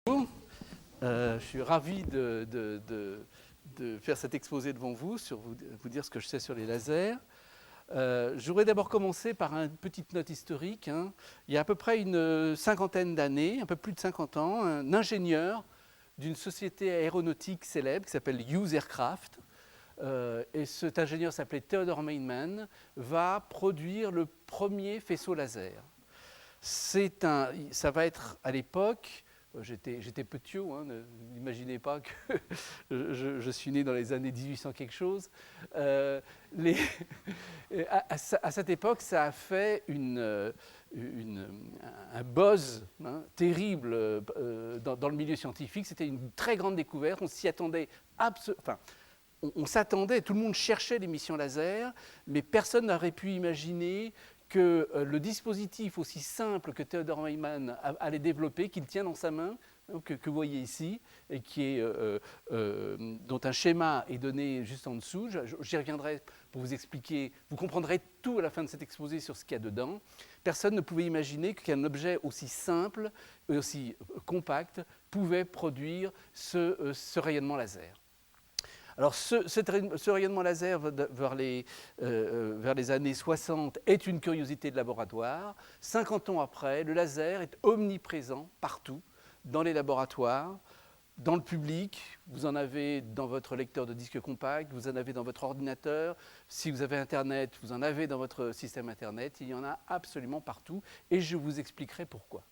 Je suis ravi de faire cet exposé devant vous, vous dire ce que je sais sur les lasers. Je voudrais d'abord commencer par une petite note historique. Il y a à peu près une cinquantaine d'années, un peu plus de 50 ans, un ingénieur d'une société aéronautique célèbre qui s'appelle Hughes Aircraft, et cet ingénieur s'appelait Theodore Maiman, va produire le premier faisceau laser. Ça va être à l'époque, j'étais petit, n'imaginez pas que je suis né dans les années 1800 quelque chose. À cette époque, ça a fait un buzz terrible dans le milieu scientifique. C'était une très grande découverte. On s'y attendait on s'attendait, tout le monde cherchait les missions laser, mais personne n'aurait pu imaginer que le dispositif aussi simple que Theodore Maiman allait développer, qu'il tient dans sa main, que vous voyez ici, et dont un schéma est donné juste en dessous. J'y reviendrai pour vous expliquer. Vous comprendrez tout à la fin de cet exposé sur ce qu'il y a dedans. Personne ne pouvait imaginer qu'un objet aussi simple et aussi compact pouvait produire ce rayonnement laser. Alors ce rayonnement laser vers les années 60 est une curiosité de laboratoire. 50 ans après, le laser est omniprésent partout, dans les laboratoires, dans le public. Vous en avez dans votre lecteur de disque compact, vous en avez dans votre ordinateur. Si vous avez Internet, vous en avez dans votre système Internet. Il y en a absolument partout et je vous expliquerai pourquoi.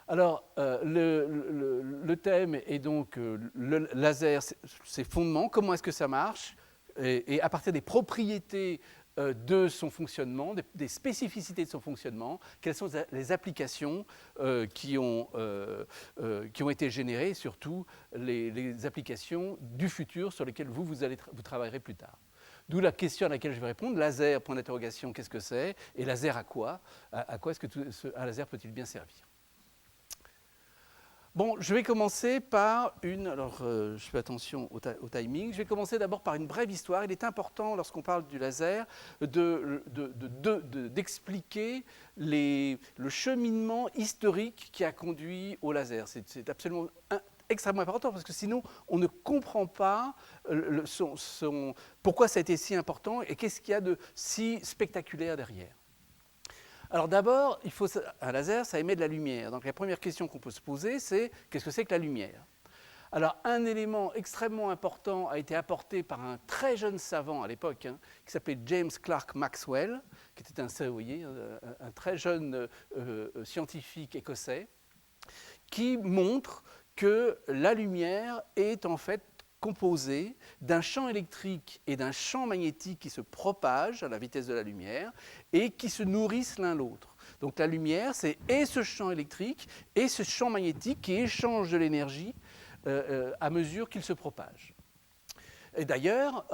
Alors, le thème est donc le laser, ses fondements, comment est-ce que ça marche, et à partir des propriétés de son fonctionnement, des spécificités de son fonctionnement, quelles sont les applications qui ont été générées, et surtout les applications du futur sur lesquelles vous travaillerez plus tard. D'où la question à laquelle je vais répondre, laser, point d'interrogation, qu'est-ce que c'est, et laser à quoi? À quoi est-ce que un laser peut-il bien servir? Bon, je vais commencer par je fais attention au timing, je vais commencer d'abord par une brève histoire. Il est important, lorsqu'on parle du laser, d'expliquer le cheminement historique qui a conduit au laser. C'est absolument extrêmement important parce que sinon, on ne comprend pas pourquoi ça a été si important et qu'est-ce qu'il y a de si spectaculaire derrière. Alors d'abord, un laser, ça émet de la lumière. Donc la première question qu'on peut se poser, c'est qu'est-ce que c'est que la lumière? Alors un élément extrêmement important a été apporté par un très jeune savant à l'époque, qui s'appelait James Clerk Maxwell, qui était un très jeune scientifique écossais, qui montre que la lumière est en fait composé d'un champ électrique et d'un champ magnétique qui se propagent à la vitesse de la lumière et qui se nourrissent l'un l'autre. Donc la lumière, c'est et ce champ électrique et ce champ magnétique qui échangent de l'énergie à mesure qu'ils se propagent. Et d'ailleurs,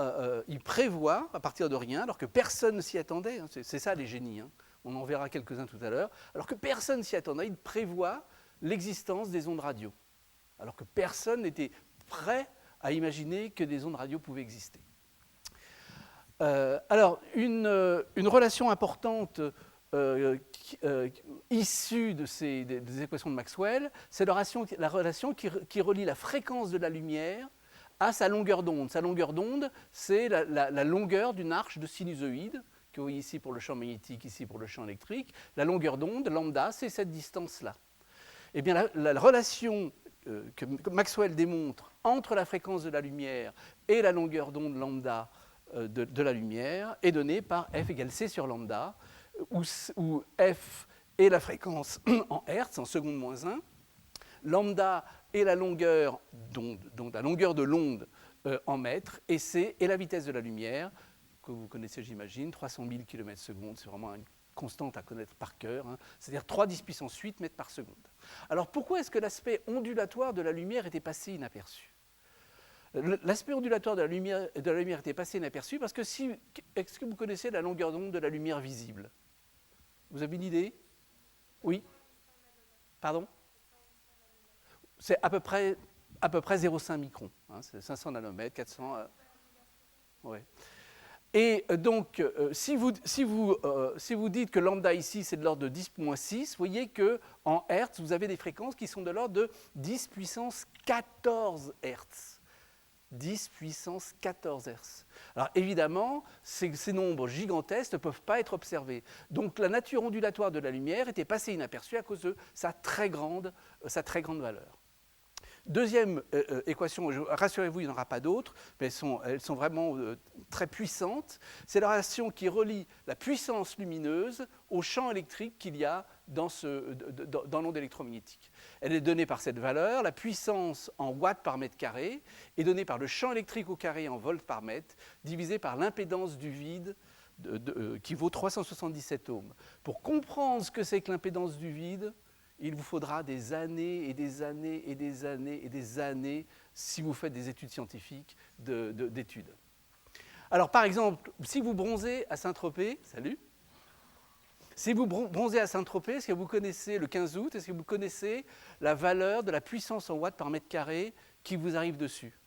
il prévoit, à partir de rien, alors que personne ne s'y attendait, c'est ça les génies, on en verra quelques-uns tout à l'heure, alors que personne ne s'y attendait, il prévoit l'existence des ondes radio, alors que personne n'était prêt à imaginer que des ondes radio pouvaient exister. Alors, une relation importante issue des équations de Maxwell, c'est la relation qui relie la fréquence de la lumière à sa longueur d'onde. Sa longueur d'onde, c'est la longueur d'une arche de sinusoïde, que vous voyez ici pour le champ magnétique, ici pour le champ électrique. La longueur d'onde, lambda, c'est cette distance-là. Eh bien, la relation que Maxwell démontre entre la fréquence de la lumière et la longueur d'onde lambda de la lumière est donnée par F égale C sur lambda, où F est la fréquence en Hertz, en seconde moins 1, lambda est la longueur d'onde, donc la longueur de l'onde en mètres, et C est la vitesse de la lumière, que vous connaissez j'imagine, 300 000 km/s, c'est vraiment une constante à connaître par cœur, c'est-à-dire 3 × 10⁸ mètres par seconde. Alors pourquoi est-ce que l'aspect ondulatoire de la lumière était passé inaperçu? L'aspect ondulatoire de la lumière était passé inaperçu parce que est-ce que vous connaissez la longueur d'onde de la lumière visible? Vous avez une idée? Oui? Pardon? C'est à peu près 0,5 microns, c'est 500 nanomètres, 400... ouais. Et donc, si vous dites que lambda ici, c'est de l'ordre de 10-6, vous voyez qu'en Hertz, vous avez des fréquences qui sont de l'ordre de 10 puissance 14 Hertz. 10 puissance 14 Hertz. Alors évidemment, ces nombres gigantesques ne peuvent pas être observés. Donc la nature ondulatoire de la lumière était passée inaperçue à cause de sa très grande valeur. Deuxième équation, rassurez-vous, il n'y en aura pas d'autres, mais elles sont vraiment très puissantes. C'est la relation qui relie la puissance lumineuse au champ électrique qu'il y a dans l'onde électromagnétique. Elle est donnée par cette valeur. La puissance en watts par mètre carré est donnée par le champ électrique au carré en volts par mètre, divisé par l'impédance du vide qui vaut 377 ohms. Pour comprendre ce que c'est que l'impédance du vide, il vous faudra des années et des années et des années et des années si vous faites des études scientifiques d'études. Alors par exemple, si vous bronzez à Saint-Tropez, salut. Si vous bronzez à Saint-Tropez, est-ce que vous connaissez le 15 août, est-ce que vous connaissez la valeur de la puissance en watts par mètre carré qui vous arrive dessus?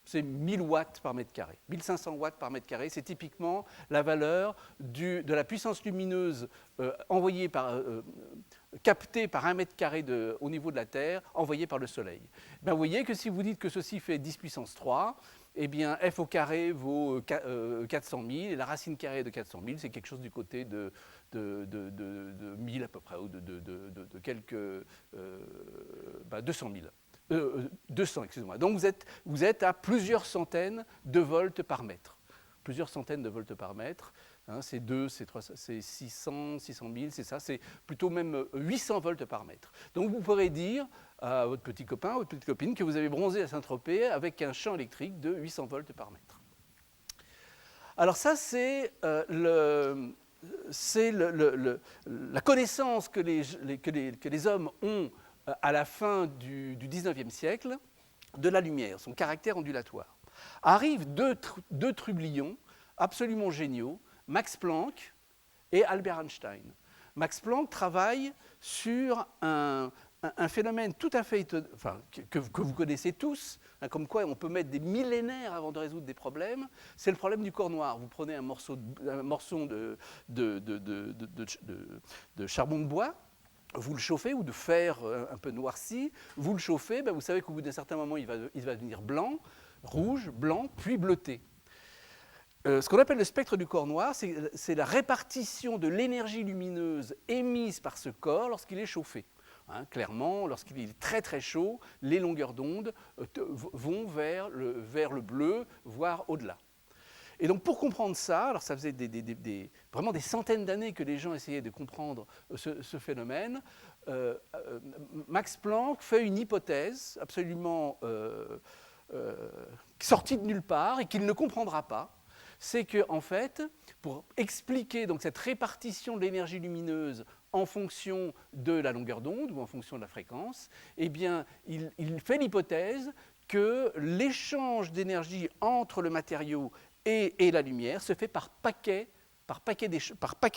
C'est 1000 watts par mètre carré, 1500 watts par mètre carré. C'est typiquement la valeur de la puissance lumineuse captée par 1 mètre carré au niveau de la Terre, envoyée par le Soleil. Ben, vous voyez que si vous dites que ceci fait 10 puissance 3, eh bien f au carré vaut 400 000, et la racine carrée de 400 000, c'est quelque chose du côté de 1000 à peu près, ou de quelques 200 000. 200, excusez-moi. Donc vous êtes à plusieurs centaines de volts par mètre. Plusieurs centaines de volts par mètre. Hein, c'est 2, c'est 3, c'est 600, 600 000, c'est ça. C'est plutôt même 800 volts par mètre. Donc vous pourrez dire à votre petit copain, votre petite copine, que vous avez bronzé à Saint-Tropez avec un champ électrique de 800 volts par mètre. Alors ça, c'est la connaissance que les hommes ont à la fin du XIXe siècle, de la lumière, son caractère ondulatoire. Arrivent deux trublions absolument géniaux, Max Planck et Albert Einstein. Max Planck travaille sur un phénomène tout à fait que vous connaissez tous, hein, comme quoi on peut mettre des millénaires avant de résoudre des problèmes, c'est le problème du corps noir. Vous prenez un morceau de charbon de bois, vous le chauffez, ou de fer un peu noirci, vous le chauffez, ben vous savez qu'au bout d'un certain moment, il va devenir blanc, rouge, blanc, puis bleuté. Ce qu'on appelle le spectre du corps noir, c'est la répartition de l'énergie lumineuse émise par ce corps lorsqu'il est chauffé. Hein, clairement, lorsqu'il est très très chaud, les longueurs d'onde vont vers le bleu, voire au-delà. Et donc pour comprendre ça, alors ça faisait vraiment des centaines d'années que les gens essayaient de comprendre ce phénomène, Max Planck fait une hypothèse absolument sortie de nulle part et qu'il ne comprendra pas. C'est qu'en fait, pour expliquer donc, cette répartition de l'énergie lumineuse en fonction de la longueur d'onde ou en fonction de la fréquence, eh bien, il fait l'hypothèse que l'échange d'énergie entre le matériau et la lumière se fait par paquet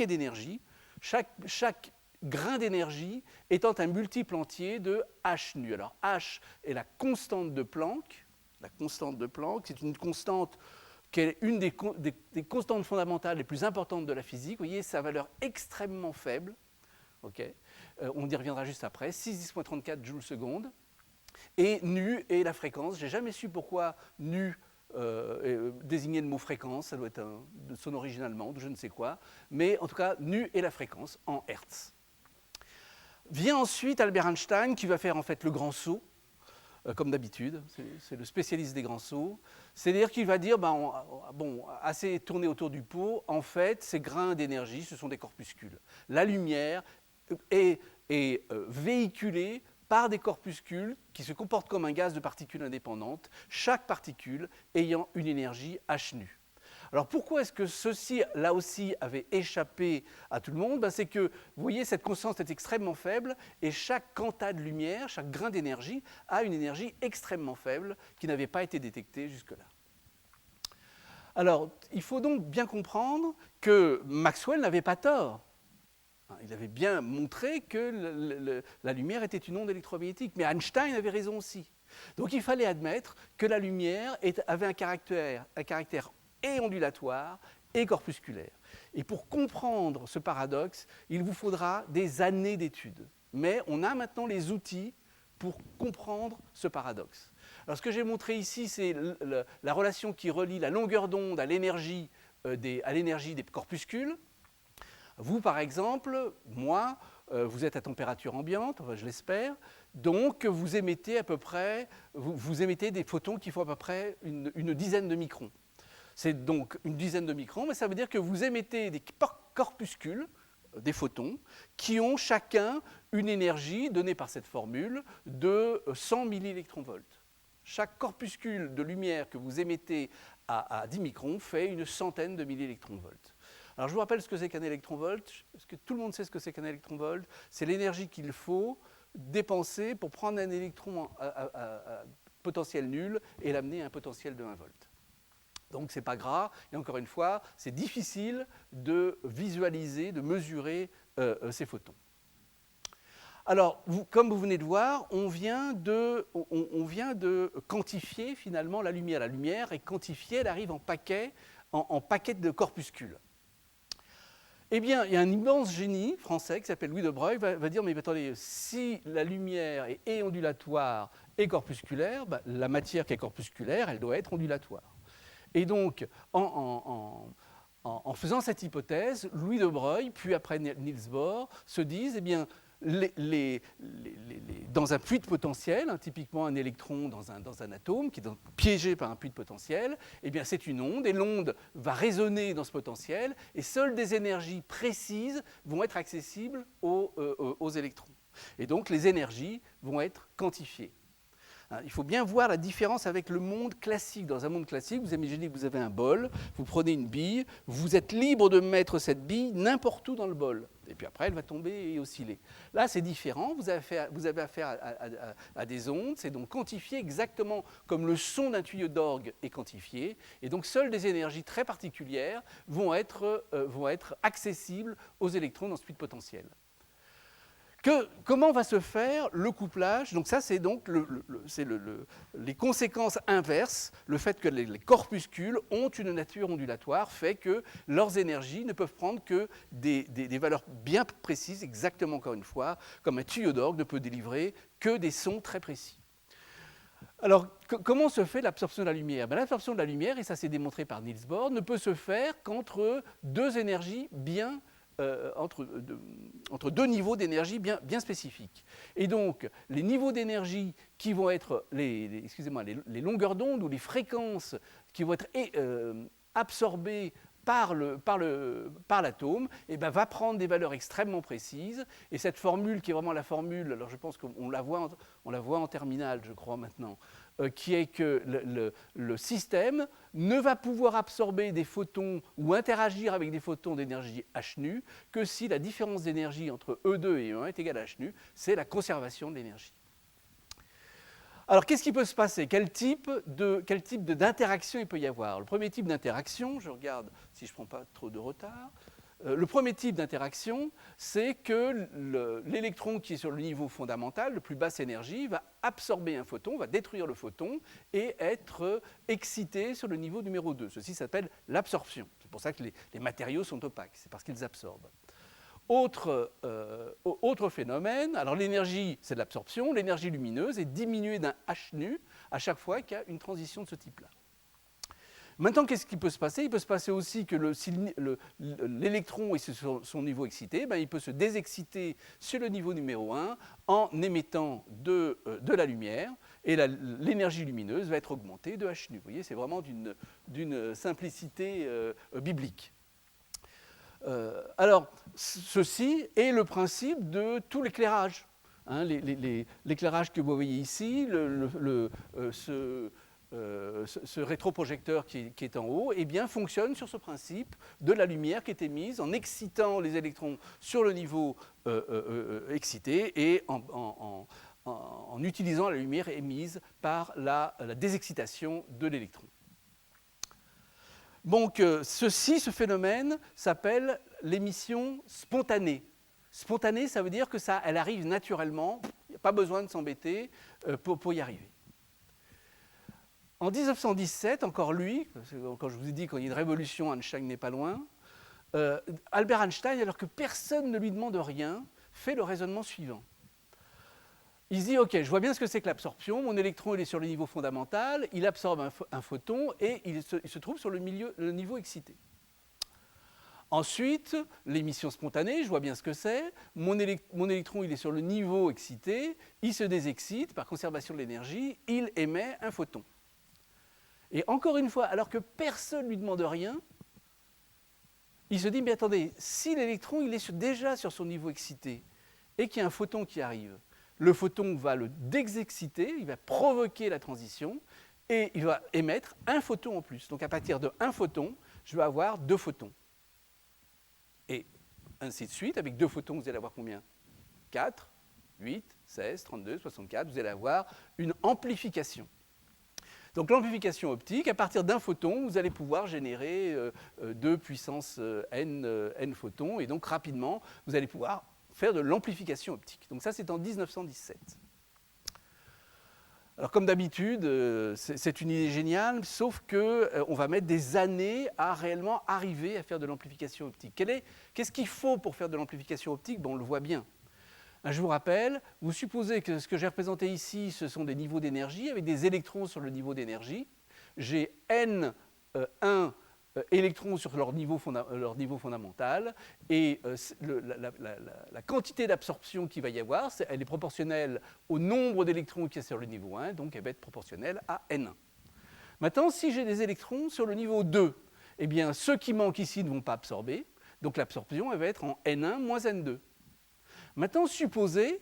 d'énergie, chaque grain d'énergie étant un multiple entier de h nu. Alors h est la constante de Planck. La constante de Planck, c'est une constante qui est une des constantes fondamentales les plus importantes de la physique. Vous voyez, sa valeur extrêmement faible. Okay. On y reviendra juste après. 6,10.34 joules seconde. Et nu est la fréquence. Je n'ai jamais su pourquoi nu désigner le mot fréquence, ça doit être de son origine allemande, je ne sais quoi, mais en tout cas, nu est la fréquence en Hertz. Vient ensuite Albert Einstein qui va faire en fait le grand saut, comme d'habitude, c'est le spécialiste des grands sauts, c'est-à-dire qu'il va dire, assez tourné autour du pot, en fait, ces grains d'énergie, ce sont des corpuscules. La lumière est véhiculée par des corpuscules qui se comportent comme un gaz de particules indépendantes, chaque particule ayant une énergie h nu. Alors pourquoi est-ce que ceci, là aussi, avait échappé à tout le monde? C'est que, vous voyez, cette constante est extrêmement faible et chaque quanta de lumière, chaque grain d'énergie, a une énergie extrêmement faible qui n'avait pas été détectée jusque-là. Alors, il faut donc bien comprendre que Maxwell n'avait pas tort. Il avait bien montré que la lumière était une onde électromagnétique, mais Einstein avait raison aussi. Donc il fallait admettre que la lumière avait un caractère et ondulatoire et corpusculaire. Et pour comprendre ce paradoxe, il vous faudra des années d'études. Mais on a maintenant les outils pour comprendre ce paradoxe. Alors ce que j'ai montré ici, c'est la relation qui relie la longueur d'onde à l'énergie des corpuscules. Vous, par exemple, moi, vous êtes à température ambiante, enfin, je l'espère, donc vous émettez à peu près, vous émettez des photons qui font à peu près une dizaine de microns. C'est donc une dizaine de microns, mais ça veut dire que vous émettez des corpuscules, des photons, qui ont chacun une énergie donnée par cette formule de 100 millélectronvolts. Chaque corpuscule de lumière que vous émettez à 10 microns fait une centaine de millélectronvolts. Alors je vous rappelle ce que c'est qu'un électronvolt. Est-ce que tout le monde sait ce que c'est qu'un électronvolt? C'est l'énergie qu'il faut dépenser pour prendre un électron à potentiel nul et l'amener à un potentiel de 1 volt. Donc c'est pas gras, et encore une fois, c'est difficile de visualiser, de mesurer ces photons. Alors, comme vous venez de voir, on vient de quantifier finalement la lumière. La lumière est quantifiée, elle arrive en paquets de corpuscules. Eh bien, il y a un immense génie français qui s'appelle Louis de Broglie, va dire, mais attendez, si la lumière est ondulatoire et corpusculaire, la matière qui est corpusculaire, elle doit être ondulatoire. Et donc, en faisant cette hypothèse, Louis de Broglie, puis après Niels Bohr, se disent, eh bien, dans un puits de potentiel, typiquement un électron dans un atome qui est piégé par un puits de potentiel, eh bien c'est une onde, et l'onde va résonner dans ce potentiel, et seules des énergies précises vont être accessibles aux électrons. Et donc les énergies vont être quantifiées. Il faut bien voir la différence avec le monde classique. Dans un monde classique, vous imaginez que vous avez un bol, vous prenez une bille, vous êtes libre de mettre cette bille n'importe où dans le bol. Et puis après, elle va tomber et osciller. Là, c'est différent. Vous avez affaire à des ondes. C'est donc quantifié exactement comme le son d'un tuyau d'orgue est quantifié. Et donc, seules des énergies très particulières vont être accessibles aux électrons dans ce puits de potentiel. Comment va se faire le couplage? Donc ça, c'est donc les conséquences inverses. Le fait que les corpuscules ont une nature ondulatoire fait que leurs énergies ne peuvent prendre que des valeurs bien précises, exactement encore une fois, comme un tuyau d'orgue ne peut délivrer que des sons très précis. Alors, comment se fait l'absorption de la lumière? L'absorption de la lumière, et ça c'est démontré par Niels Bohr, ne peut se faire qu'entre deux énergies entre deux niveaux d'énergie bien spécifiques. Et donc, les niveaux d'énergie qui vont être les longueurs d'onde ou les fréquences qui vont être absorbées par l'atome, va prendre des valeurs extrêmement précises. Et cette formule, qui est vraiment la formule, alors je pense qu'on la voit en terminale, je crois maintenant, qui est que le système ne va pouvoir absorber des photons ou interagir avec des photons d'énergie h nu que si la différence d'énergie entre E2 et E1 est égale à h nu, c'est la conservation de l'énergie. Alors, qu'est-ce qui peut se passer? Quel type d'interaction il peut y avoir? Le premier type d'interaction, je regarde si je ne prends pas trop de retard, le premier type d'interaction, c'est que l'électron qui est sur le niveau fondamental, le plus basse énergie, va absorber un photon, va détruire le photon et être excité sur le niveau numéro 2. Ceci s'appelle l'absorption. C'est pour ça que les matériaux sont opaques, c'est parce qu'ils absorbent. Autre phénomène, alors l'énergie, c'est de l'absorption, l'énergie lumineuse est diminuée d'un h nu à chaque fois qu'il y a une transition de ce type-là. Maintenant, qu'est-ce qui peut se passer? Il peut se passer aussi que si l'électron est sur son niveau excité, il peut se désexciter sur le niveau numéro 1 en émettant de la lumière, et l'énergie lumineuse va être augmentée de h nu. Vous voyez, c'est vraiment d'une simplicité biblique. Alors, ceci est le principe de tout l'éclairage. L'éclairage que vous voyez ici, ce rétroprojecteur qui est en haut, fonctionne sur ce principe de la lumière qui est émise en excitant les électrons sur le niveau excité et en utilisant la lumière émise par la désexcitation de l'électron. Donc, ce phénomène s'appelle l'émission spontanée. Spontanée, ça veut dire que elle arrive naturellement, il n'y a pas besoin de s'embêter pour y arriver. En 1917, encore lui, quand je vous ai dit qu'il y a une révolution, Einstein n'est pas loin, Albert Einstein, alors que personne ne lui demande rien, fait le raisonnement suivant. Il se dit, ok, je vois bien ce que c'est que l'absorption, mon électron il est sur le niveau fondamental, il absorbe un photon et il se trouve sur le niveau excité. Ensuite, l'émission spontanée, je vois bien ce que c'est, mon électron il est sur le niveau excité, il se désexcite, par conservation de l'énergie, il émet un photon. Et encore une fois, alors que personne ne lui demande rien, il se dit, mais attendez, si l'électron il est déjà sur son niveau excité et qu'il y a un photon qui arrive, le photon va le désexciter, il va provoquer la transition et il va émettre un photon en plus. Donc à partir de un photon, je vais avoir 2 photons. Et ainsi de suite, avec 2 photons, vous allez avoir combien? 4, 8, 16, 32, 64, vous allez avoir une amplification. Donc l'amplification optique, à partir d'un photon, vous allez pouvoir générer 2 puissance n photons, et donc rapidement, vous allez pouvoir faire de l'amplification optique. Donc ça, c'est en 1917. Alors comme d'habitude, c'est une idée géniale, sauf qu'on va mettre des années à réellement arriver à faire de l'amplification optique. Qu'est-ce qu'il faut pour faire de l'amplification optique? Bon, on le voit bien. Je vous rappelle, vous supposez que ce que j'ai représenté ici, ce sont des niveaux d'énergie avec des électrons sur le niveau d'énergie. J'ai N1 électrons sur leur niveau fondamental et la quantité d'absorption qu'il va y avoir, elle est proportionnelle au nombre d'électrons qui est sur le niveau 1, donc elle va être proportionnelle à N1. Maintenant, si j'ai des électrons sur le niveau 2, eh bien, ceux qui manquent ici ne vont pas absorber, donc l'absorption elle va être en N1 moins N2. Maintenant, supposez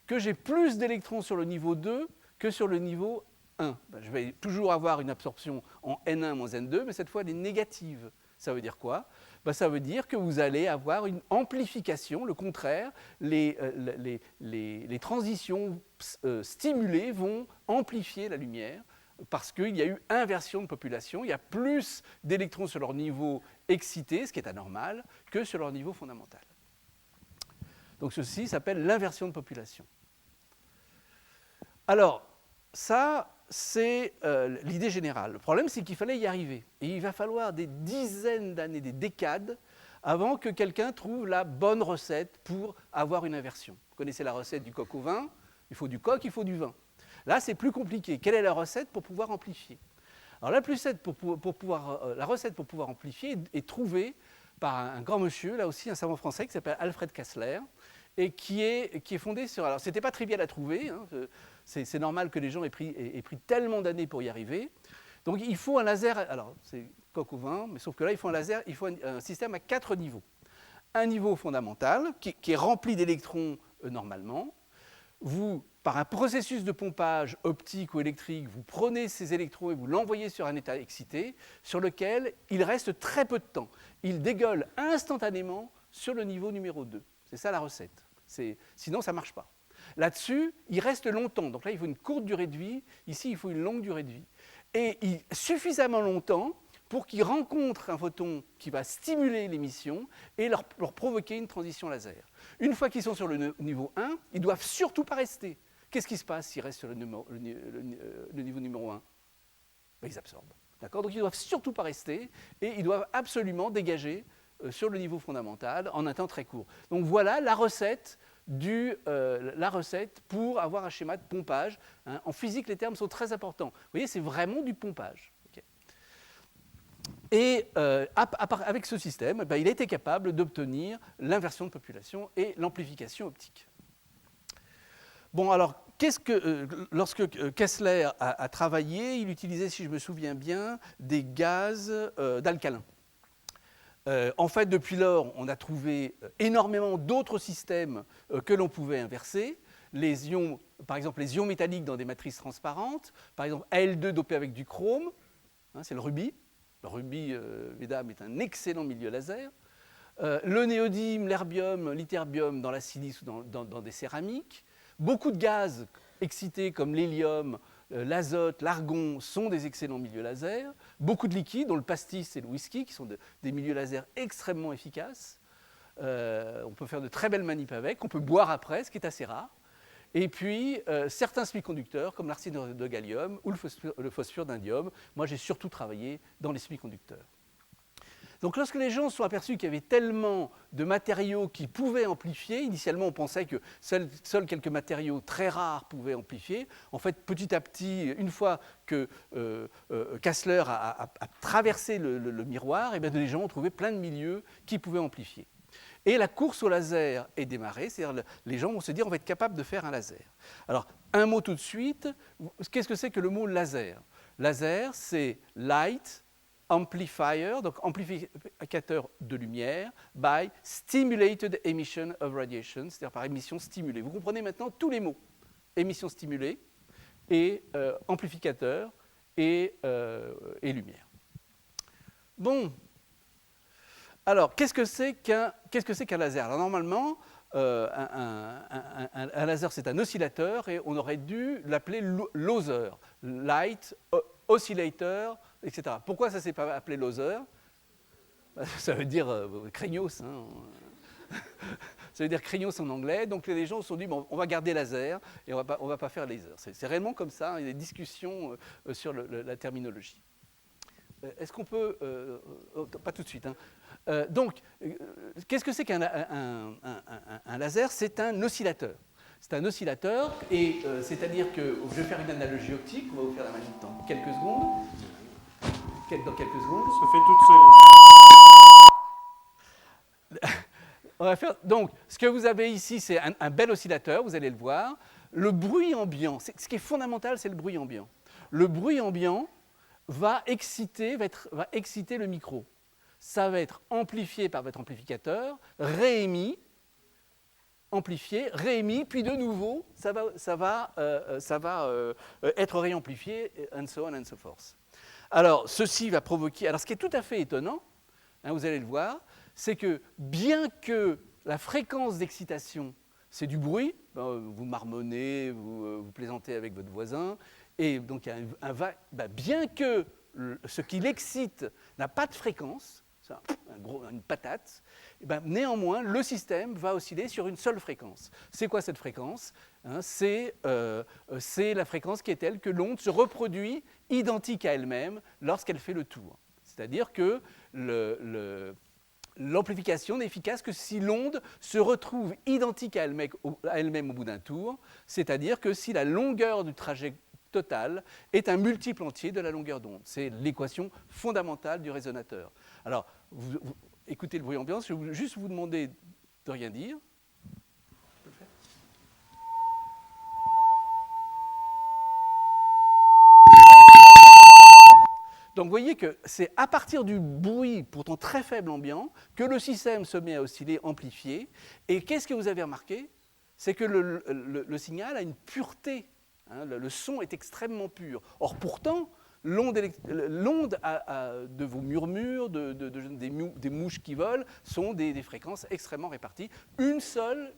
que j'ai plus d'électrons sur le niveau 2 que sur le niveau 1. Je vais toujours avoir une absorption en N1 moins N2, mais cette fois, elle est négative. Ça veut dire quoi? Ça veut dire que vous allez avoir une amplification, le contraire. Les transitions stimulées vont amplifier la lumière parce qu'il y a eu inversion de population. Il y a plus d'électrons sur leur niveau excité, ce qui est anormal, que sur leur niveau fondamental. Donc ceci s'appelle l'inversion de population. Alors, ça, c'est l'idée générale. Le problème, c'est qu'il fallait y arriver. Et il va falloir des dizaines d'années, des décades, avant que quelqu'un trouve la bonne recette pour avoir une inversion. Vous connaissez la recette du coq au vin? Il faut du coq, il faut du vin. Là, c'est plus compliqué. Quelle est la recette pour pouvoir amplifier? Alors, la recette pour pouvoir amplifier est trouvée par un grand monsieur, là aussi un savant français qui s'appelle Alfred Kastler, et qui est fondé sur... Alors, ce n'était pas trivial à trouver, hein, c'est normal que les gens aient pris tellement d'années pour y arriver. Donc, il faut un laser... Alors, c'est coq au vin, mais sauf que là, il faut un laser, il faut un système à 4 niveaux. Un niveau fondamental, qui est rempli d'électrons normalement. Vous, par un processus de pompage optique ou électrique, vous prenez ces électrons et vous l'envoyez sur un état excité, sur lequel il reste très peu de temps. Il dégueule instantanément sur le niveau numéro 2. C'est ça la recette. Sinon, ça ne marche pas. Là-dessus, il reste longtemps. Donc là, il faut une courte durée de vie. Ici, il faut une longue durée de vie. Et suffisamment longtemps pour qu'ils rencontrent un photon qui va stimuler l'émission et leur provoquer une transition laser. Une fois qu'ils sont sur le niveau 1, ils ne doivent surtout pas rester. Qu'est-ce qui se passe s'ils restent sur le niveau numéro 1? Ils absorbent. D'accord? Donc ils ne doivent surtout pas rester et ils doivent absolument dégager sur le niveau fondamental en un temps très court. Donc voilà la recette pour avoir un schéma de pompage. Hein. En physique, les termes sont très importants. Vous voyez, c'est vraiment du pompage. Okay. Et avec ce système, il a été capable d'obtenir l'inversion de population et l'amplification optique. Bon, alors, lorsque Kastler a travaillé, il utilisait, si je me souviens bien, des gaz d'alcalin. En fait, depuis lors, on a trouvé énormément d'autres systèmes que l'on pouvait inverser. Les ions, par exemple, les ions métalliques dans des matrices transparentes, par exemple Al2 dopé avec du chrome, hein, c'est le rubis. Le rubis, mesdames, est un excellent milieu laser. Le néodyme, l'herbium, l'ytterbium dans la silice ou dans des céramiques. Beaucoup de gaz excités comme l'hélium, l'azote, l'argon sont des excellents milieux laser. Beaucoup de liquides, dont le pastis et le whisky, qui sont des milieux laser extrêmement efficaces. On peut faire de très belles manips avec, on peut boire après, ce qui est assez rare. et puis certains semi-conducteurs, comme l'arsenide de gallium ou le phosphure d'indium. Moi, j'ai surtout travaillé dans les semi-conducteurs. Donc lorsque les gens se sont aperçus qu'il y avait tellement de matériaux qui pouvaient amplifier, initialement on pensait que seuls quelques matériaux très rares pouvaient amplifier. En fait, petit à petit, une fois que Kastler a traversé le miroir, et bien les gens ont trouvé plein de milieux qui pouvaient amplifier. Et la course au laser est démarrée, c'est-à-dire les gens vont se dire on va être capable de faire un laser. Alors, un mot tout de suite, qu'est-ce que c'est que le mot laser? Laser, c'est light amplifier, donc amplificateur de lumière, by stimulated emission of radiation, c'est-à-dire par émission stimulée. Vous comprenez maintenant tous les mots. Émission stimulée et amplificateur et lumière. Bon. Alors, qu'est-ce que c'est qu'un laser? Alors, normalement, un laser, c'est un oscillateur et on aurait dû l'appeler laser, light oscillator, etc. Pourquoi ça ne s'est pas appelé laser? Ça veut dire craignos. Hein. Ça veut dire craignos en anglais. Donc les gens se sont dit, bon, on va garder laser et on va pas faire laser. C'est réellement comme ça. Il y a des discussions sur la terminologie. Est-ce qu'on peut... pas tout de suite. Hein. Donc, qu'est-ce que c'est qu'un laser? C'est un oscillateur. C'est un oscillateur, et c'est-à-dire que je vais faire une analogie optique, on va vous faire la manip dans quelques secondes. Dans quelques secondes. Ça fait toute seule. On va faire, donc, ce que vous avez ici, c'est un bel oscillateur, vous allez le voir. Le bruit ambiant, ce qui est fondamental, c'est le bruit ambiant. Le bruit ambiant va exciter le micro. Ça va être amplifié par votre amplificateur, réémis, amplifié, réémis, puis de nouveau, ça va être réamplifié, and so on and so forth. Alors, ceci va provoquer... Alors, ce qui est tout à fait étonnant, hein, vous allez le voir, c'est que bien que la fréquence d'excitation, c'est du bruit, vous marmonnez, vous plaisantez avec votre voisin, et donc il y a bien que ce qui l'excite n'a pas de fréquence, c'est une patate, et néanmoins, le système va osciller sur une seule fréquence. C'est quoi cette fréquence? Hein, c'est la fréquence qui est telle que l'onde se reproduit identique à elle-même lorsqu'elle fait le tour. C'est-à-dire que l'amplification n'est efficace que si l'onde se retrouve identique à elle-même au bout d'un tour, c'est-à-dire que si la longueur du trajet total est un multiple entier de la longueur d'onde. C'est l'équation fondamentale du résonateur. Alors, vous écoutez le bruit ambiant, je vais juste vous demander de rien dire. Donc vous voyez que c'est à partir du bruit, pourtant très faible ambiant, que le système se met à osciller, amplifier. Et qu'est-ce que vous avez remarqué? C'est que le signal a une pureté. Hein, le son est extrêmement pur. Or pourtant, l'onde de vos murmures, des mouches qui volent, sont des fréquences extrêmement réparties. Une seule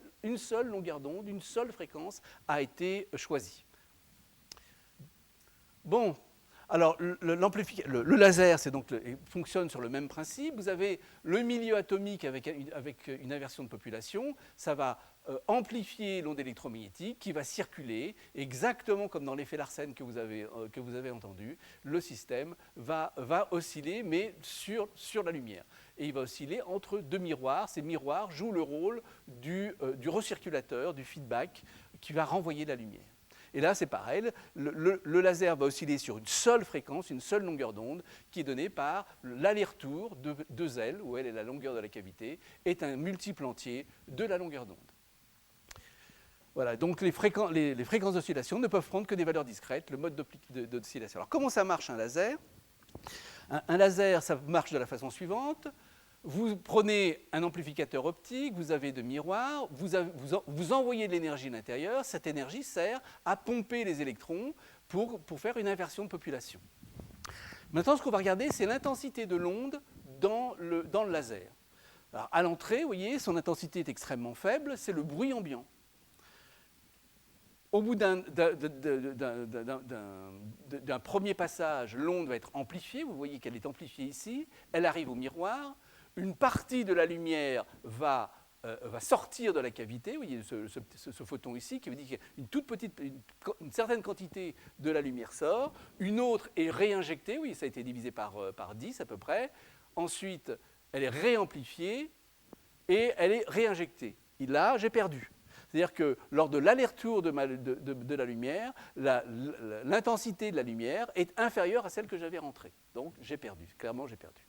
longueur d'onde, une seule fréquence a été choisie. Bon. Alors, le laser, fonctionne sur le même principe. Vous avez le milieu atomique avec une inversion de population. Ça va amplifier l'onde électromagnétique qui va circuler, exactement comme dans l'effet Larsen que vous avez entendu. Le système va osciller, mais sur la lumière. Et il va osciller entre deux miroirs. Ces miroirs jouent le rôle du recirculateur, du feedback, qui va renvoyer la lumière. Et là, c'est pareil, le laser va osciller sur une seule fréquence, une seule longueur d'onde, qui est donnée par l'aller-retour de deux ailes, où elle est la longueur de la cavité, est un multiple entier de la longueur d'onde. Voilà, donc les fréquences d'oscillation ne peuvent prendre que des valeurs discrètes, le mode d'oscillation. Alors, comment ça marche un laser? Un laser, ça marche de la façon suivante. Vous prenez un amplificateur optique, vous avez deux miroirs, vous envoyez de l'énergie à l'intérieur, cette énergie sert à pomper les électrons pour faire une inversion de population. Maintenant, ce qu'on va regarder, c'est l'intensité de l'onde dans le laser. Alors, à l'entrée, vous voyez, son intensité est extrêmement faible, c'est le bruit ambiant. Au bout d'un premier passage, l'onde va être amplifiée, vous voyez qu'elle est amplifiée ici, elle arrive au miroir. Une partie de la lumière va va sortir de la cavité. Vous voyez ce photon ici qui veut dire qu'une certaine quantité de la lumière sort, une autre est réinjectée, oui, ça a été divisé par 10 à peu près. Ensuite, elle est réamplifiée et elle est réinjectée. Et là, j'ai perdu. C'est-à-dire que lors de l'aller-retour de la lumière, l'intensité de la lumière est inférieure à celle que j'avais rentrée. Donc j'ai perdu, clairement j'ai perdu.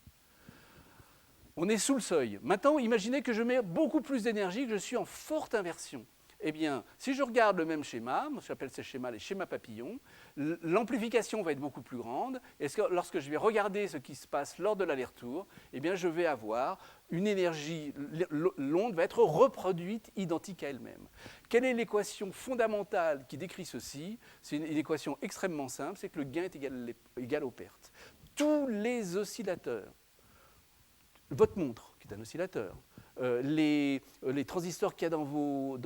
On est sous le seuil. Maintenant, imaginez que je mets beaucoup plus d'énergie, que je suis en forte inversion. Eh bien, si je regarde le même schéma, j'appelle ces schémas les schémas papillons, l'amplification va être beaucoup plus grande. Et lorsque je vais regarder ce qui se passe lors de l'aller-retour, eh bien, je vais avoir une énergie, l'onde va être reproduite identique à elle-même. Quelle est l'équation fondamentale qui décrit ceci? C'est une équation extrêmement simple, c'est que le gain est égal aux pertes. Tous les oscillateurs, votre montre, qui est un oscillateur, les transistors qu'il y a dans vos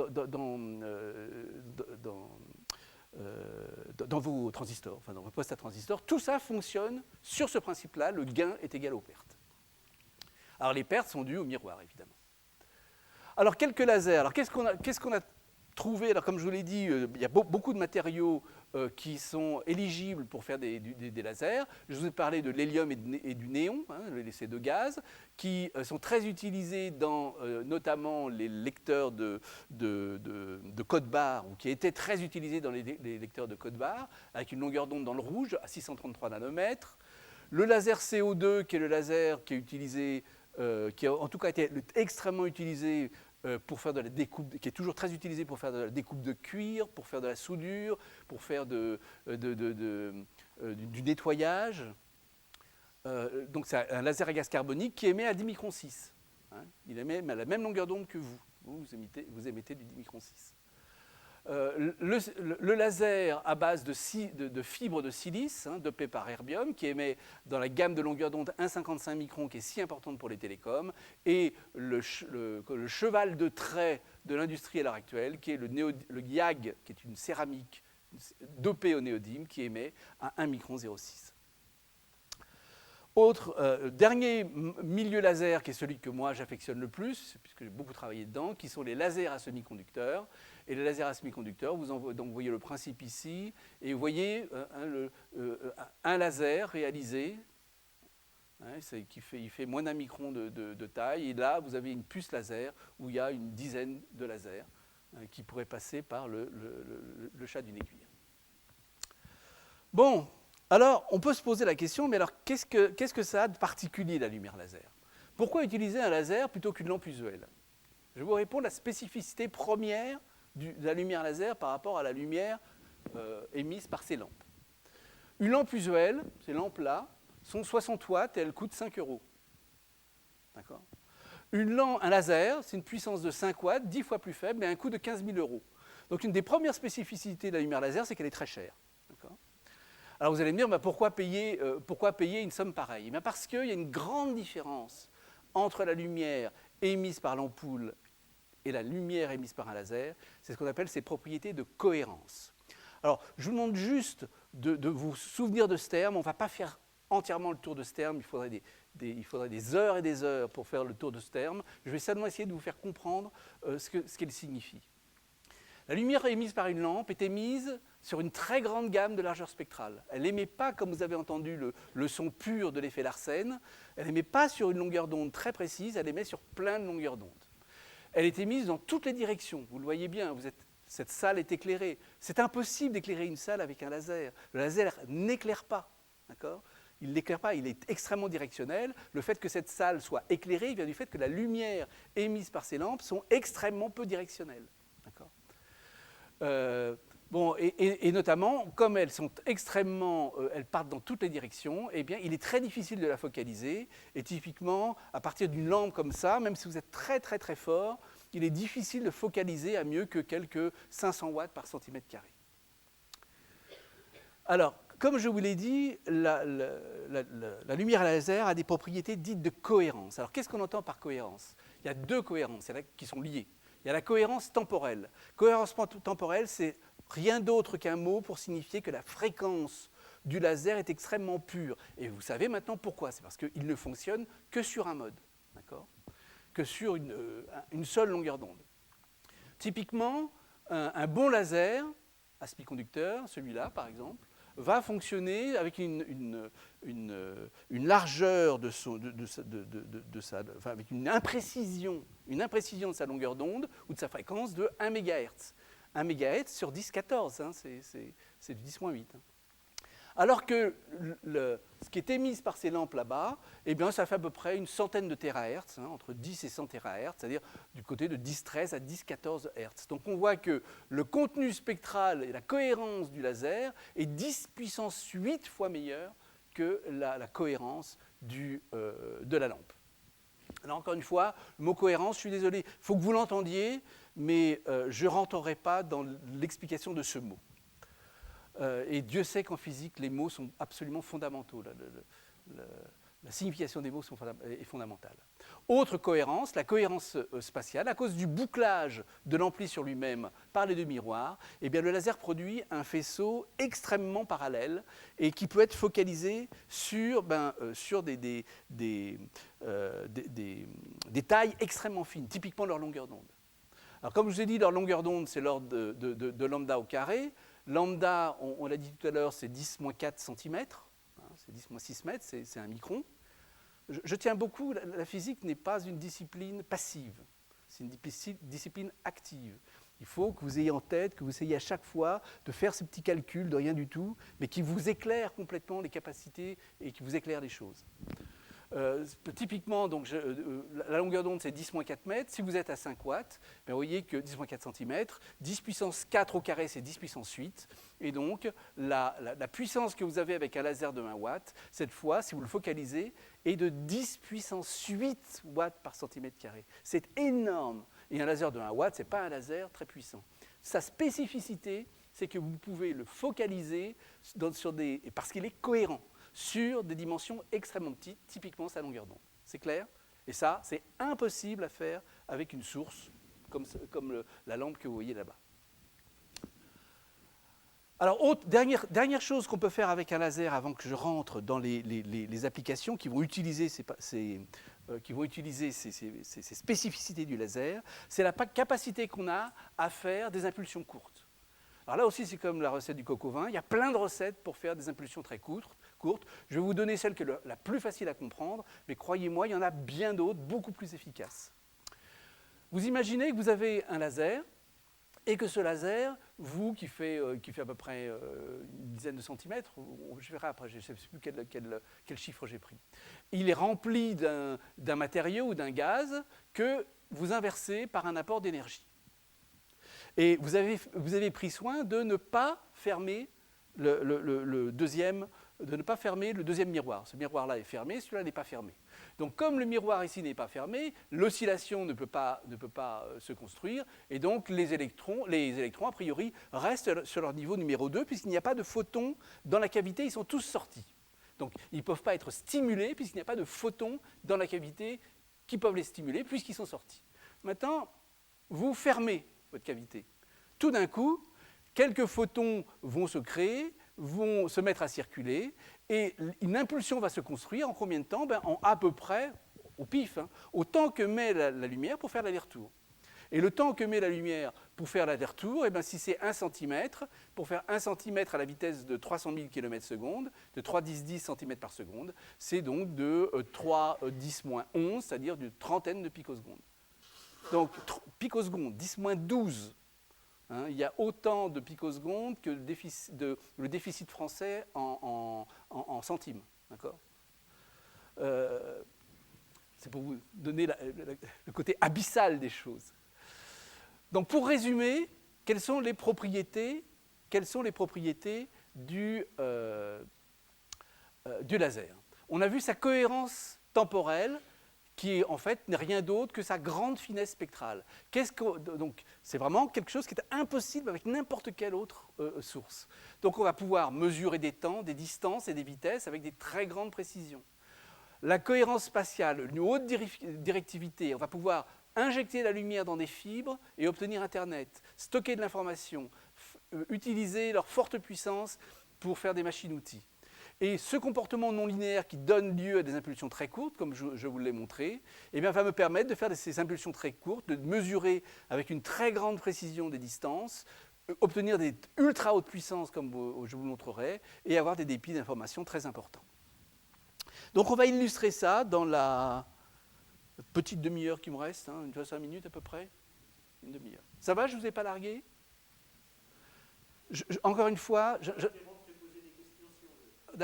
transistors, enfin dans vos postes à transistors, tout ça fonctionne sur ce principe-là, le gain est égal aux pertes. Alors les pertes sont dues au miroir, évidemment. Alors quelques lasers, alors qu'est-ce qu'on a trouvé? Alors comme je vous l'ai dit, il y a beaucoup de matériaux qui sont éligibles pour faire des lasers. Je vous ai parlé de l'hélium et du néon, hein, ces deux gaz, qui sont très utilisés dans notamment les lecteurs de code barre, ou qui étaient très utilisés dans les lecteurs de code barre, avec une longueur d'onde dans le rouge à 633 nanomètres. Le laser CO2, qui est le laser qui est utilisé, qui a en tout cas été extrêmement utilisé pour faire de la découpe, qui est toujours très utilisé pour faire de la découpe de cuir, pour faire de la soudure, pour faire du nettoyage. Donc c'est un laser à gaz carbonique qui émet à 10 microns 6. Hein. Il émet à la même longueur d'onde que vous. Vous émettez du 10 microns 6. Le laser à base de fibres de silice, hein, dopé par erbium, qui émet dans la gamme de longueur d'onde 1,55 microns, qui est si importante pour les télécoms, et le cheval de trait de l'industrie à l'heure actuelle, qui est le YAG, qui est une céramique dopée au néodyme, qui émet à 1 micron 0,6. Dernier milieu laser, qui est celui que moi j'affectionne le plus, puisque j'ai beaucoup travaillé dedans, qui sont les lasers à semi-conducteurs. Et les lasers à semi-conducteurs, donc vous voyez le principe ici, et vous voyez un laser réalisé, hein, il fait moins d'un micron de taille, et là vous avez une puce laser où il y a une dizaine de lasers qui pourraient passer par le chat d'une aiguille. Bon. Alors, on peut se poser la question, mais alors qu'est-ce que ça a de particulier, la lumière laser? Pourquoi utiliser un laser plutôt qu'une lampe usuelle? Je vous réponds la spécificité première de la lumière laser par rapport à la lumière émise par ces lampes. Une lampe usuelle, ces lampes-là, sont 60 watts et elles coûtent 5 €. D'accord? Un laser, c'est une puissance de 5 watts, 10 fois plus faible, et un coût de 15 000 €. Donc une des premières spécificités de la lumière laser, c'est qu'elle est très chère. Alors vous allez me dire, bah, pourquoi payer une somme pareille? Bien parce qu'il y a une grande différence entre la lumière émise par l'ampoule et la lumière émise par un laser. C'est ce qu'on appelle ses propriétés de cohérence. Alors je vous demande juste de vous souvenir de ce terme. On ne va pas faire entièrement le tour de ce terme. Il faudrait des heures et des heures pour faire le tour de ce terme. Je vais seulement essayer de vous faire comprendre ce qu'elle signifie. La lumière émise par une lampe est émise sur une très grande gamme de largeur spectrale. Elle n'émet pas, comme vous avez entendu, le son pur de l'effet Larsen. Elle n'émet pas sur une longueur d'onde très précise, elle émet sur plein de longueurs d'onde. Elle est émise dans toutes les directions. Vous le voyez bien, cette salle est éclairée. C'est impossible d'éclairer une salle avec un laser. Le laser n'éclaire pas. D'accord ? Il n'éclaire pas, il est extrêmement directionnel. Le fait que cette salle soit éclairée vient du fait que la lumière émise par ces lampes sont extrêmement peu directionnelles. D'accord ? Et notamment, comme elles sont elles partent dans toutes les directions, eh bien, il est très difficile de la focaliser. Et typiquement, à partir d'une lampe comme ça, même si vous êtes très très très fort, il est difficile de focaliser à mieux que quelques 500 watts par centimètre carré. Alors, comme je vous l'ai dit, la lumière laser a des propriétés dites de cohérence. Alors, qu'est-ce qu'on entend par cohérence? Il y a deux cohérences qui sont liées. Il y a la cohérence temporelle. Cohérence temporelle, c'est rien d'autre qu'un mot pour signifier que la fréquence du laser est extrêmement pure. Et vous savez maintenant pourquoi. C'est parce qu'il ne fonctionne que sur un mode. D'accord ? que sur une seule longueur d'onde. Typiquement, un bon laser à semi-conducteur, celui-là par exemple, va fonctionner avec une largeur avec une imprécision de sa longueur d'onde ou de sa fréquence de 1 MHz. 1 MHz sur 10-14, hein, c'est du 10-8. Hein. Alors que ce qui est émis par ces lampes là-bas, eh bien, ça fait à peu près une centaine de térahertz, hein, entre 10 et 100 térahertz, c'est-à-dire du côté de 10-13 à 10-14 Hz. Donc on voit que le contenu spectral et la cohérence du laser est 10 puissance 8 fois meilleur que la cohérence de la lampe. Alors encore une fois, le mot cohérence, je suis désolé, il faut que vous l'entendiez, mais je ne rentrerai pas dans l'explication de ce mot. Et Dieu sait qu'en physique, les mots sont absolument fondamentaux. La signification des mots est fondamentale. Autre cohérence, la cohérence spatiale. À cause du bouclage de l'ampli sur lui-même par les deux miroirs, eh bien, le laser produit un faisceau extrêmement parallèle et qui peut être focalisé sur des tailles extrêmement fines, typiquement leur longueur d'onde. Alors, comme je vous ai dit, leur longueur d'onde, c'est l'ordre de lambda au carré. Lambda, on l'a dit tout à l'heure, c'est 10-4 cm, hein, c'est 10-6 mètres, c'est un micron. Je tiens beaucoup, la physique n'est pas une discipline passive, c'est une discipline active. Il faut que vous ayez en tête, que vous essayez à chaque fois de faire ces petits calculs de rien du tout, mais qui vous éclairent complètement les capacités et qui vous éclairent les choses. Typiquement, donc, la longueur d'onde, c'est 10-4 mètres. Si vous êtes à 5 watts, bien, vous voyez que 10-4 cm, 10 puissance 4 au carré, c'est 10 puissance 8. Et donc, la puissance que vous avez avec un laser de 1 watt, cette fois, si vous le focalisez, est de 10 puissance 8 watts par centimètre carré. C'est énorme. Et un laser de 1 watt, ce n'est pas un laser très puissant. Sa spécificité, c'est que vous pouvez le focaliser parce qu'il est cohérent sur des dimensions extrêmement petites, typiquement sa longueur d'onde. C'est clair? Et ça, c'est impossible à faire avec une source comme la lampe que vous voyez là-bas. Alors, dernière chose qu'on peut faire avec un laser avant que je rentre dans les applications qui vont utiliser ces spécificités du laser, c'est la capacité qu'on a à faire des impulsions courtes. Alors là aussi, c'est comme la recette du coq au vin. Il y a plein de recettes pour faire des impulsions très courtes. Je vais vous donner celle qui est la plus facile à comprendre, mais croyez-moi, il y en a bien d'autres, beaucoup plus efficaces. Vous imaginez que vous avez un laser, et que ce laser, vous, qui fait à peu près une dizaine de centimètres, je verrai après, je ne sais plus quel chiffre j'ai pris, il est rempli d'un matériau ou d'un gaz que vous inversez par un apport d'énergie. Et vous avez pris soin de ne pas fermer le deuxième miroir. Ce miroir-là est fermé, celui-là n'est pas fermé. Donc comme le miroir ici n'est pas fermé, l'oscillation ne peut pas se construire, et donc les électrons, a priori, restent sur leur niveau numéro 2, puisqu'il n'y a pas de photons dans la cavité, ils sont tous sortis. Donc ils ne peuvent pas être stimulés, puisqu'il n'y a pas de photons dans la cavité qui peuvent les stimuler, puisqu'ils sont sortis. Maintenant, vous fermez votre cavité. Tout d'un coup, quelques photons vont se créer, vont se mettre à circuler, et une impulsion va se construire en combien de temps? En à peu près, au pif, hein, au temps que met la lumière pour faire l'aller-retour. Et le temps que met la lumière pour faire l'aller-retour, si c'est 1 cm, pour faire 1 cm à la vitesse de 300 000 km/s, de 3,10 cm par seconde, c'est donc de 3,10-11, c'est-à-dire d'une trentaine de picosecondes. Donc, picosecondes, 10-12, hein, il y a autant de picosecondes que le déficit français en centimes. D'accord? C'est pour vous donner le côté abyssal des choses. Donc, pour résumer, quelles sont les propriétés du laser? On a vu sa cohérence temporelle, qui en fait n'est rien d'autre que sa grande finesse spectrale. Donc c'est vraiment quelque chose qui est impossible avec n'importe quelle autre source. Donc on va pouvoir mesurer des temps, des distances et des vitesses avec des très grandes précisions. La cohérence spatiale, une haute directivité, on va pouvoir injecter la lumière dans des fibres et obtenir Internet, stocker de l'information, utiliser leur forte puissance pour faire des machines-outils. Et ce comportement non linéaire qui donne lieu à des impulsions très courtes, comme je vous l'ai montré, eh bien, va me permettre de faire ces impulsions très courtes, de mesurer avec une très grande précision des distances, obtenir des ultra hautes puissances, comme je vous le montrerai, et avoir des débits d'information très importants. Donc on va illustrer ça dans la petite demi-heure qui me reste, hein, 5 minutes à peu près, une demi-heure. Ça va, je ne vous ai pas largué? Encore une fois...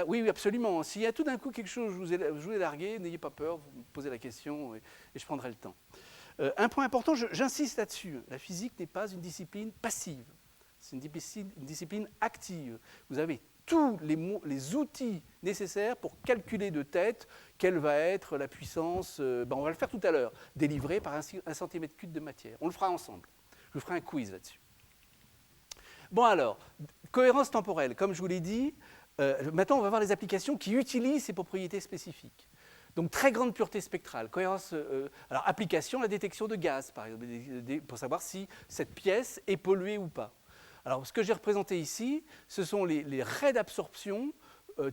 Oui, absolument. S'il y a tout d'un coup quelque chose, je vous ai largué, n'ayez pas peur, vous me posez la question et je prendrai le temps. Un point important, j'insiste là-dessus, la physique n'est pas une discipline passive, c'est une discipline active. Vous avez tous les outils nécessaires pour calculer de tête quelle va être la puissance, on va le faire tout à l'heure, délivrée par 1 cm3 de matière. On le fera ensemble. Je vous ferai un quiz là-dessus. Bon alors, cohérence temporelle, comme je vous l'ai dit, maintenant on va voir les applications qui utilisent ces propriétés spécifiques. Donc très grande pureté spectrale, cohérence, alors application, la détection de gaz par exemple, pour savoir si cette pièce est polluée ou pas. Alors ce que j'ai représenté ici, ce sont les raies d'absorption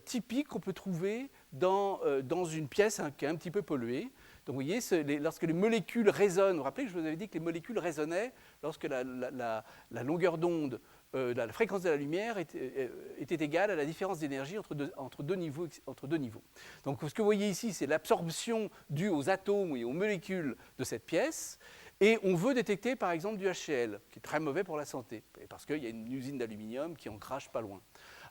typiques qu'on peut trouver dans une pièce qui est un petit peu polluée. Donc vous voyez, lorsque les molécules résonnent, vous vous rappelez que je vous avais dit que les molécules résonnaient lorsque la longueur d'onde, la fréquence de la lumière était égale à la différence d'énergie entre deux niveaux. Donc ce que vous voyez ici, c'est l'absorption due aux atomes et aux molécules de cette pièce. Et on veut détecter par exemple du HCl, qui est très mauvais pour la santé, parce qu'il y a une usine d'aluminium qui en crache pas loin.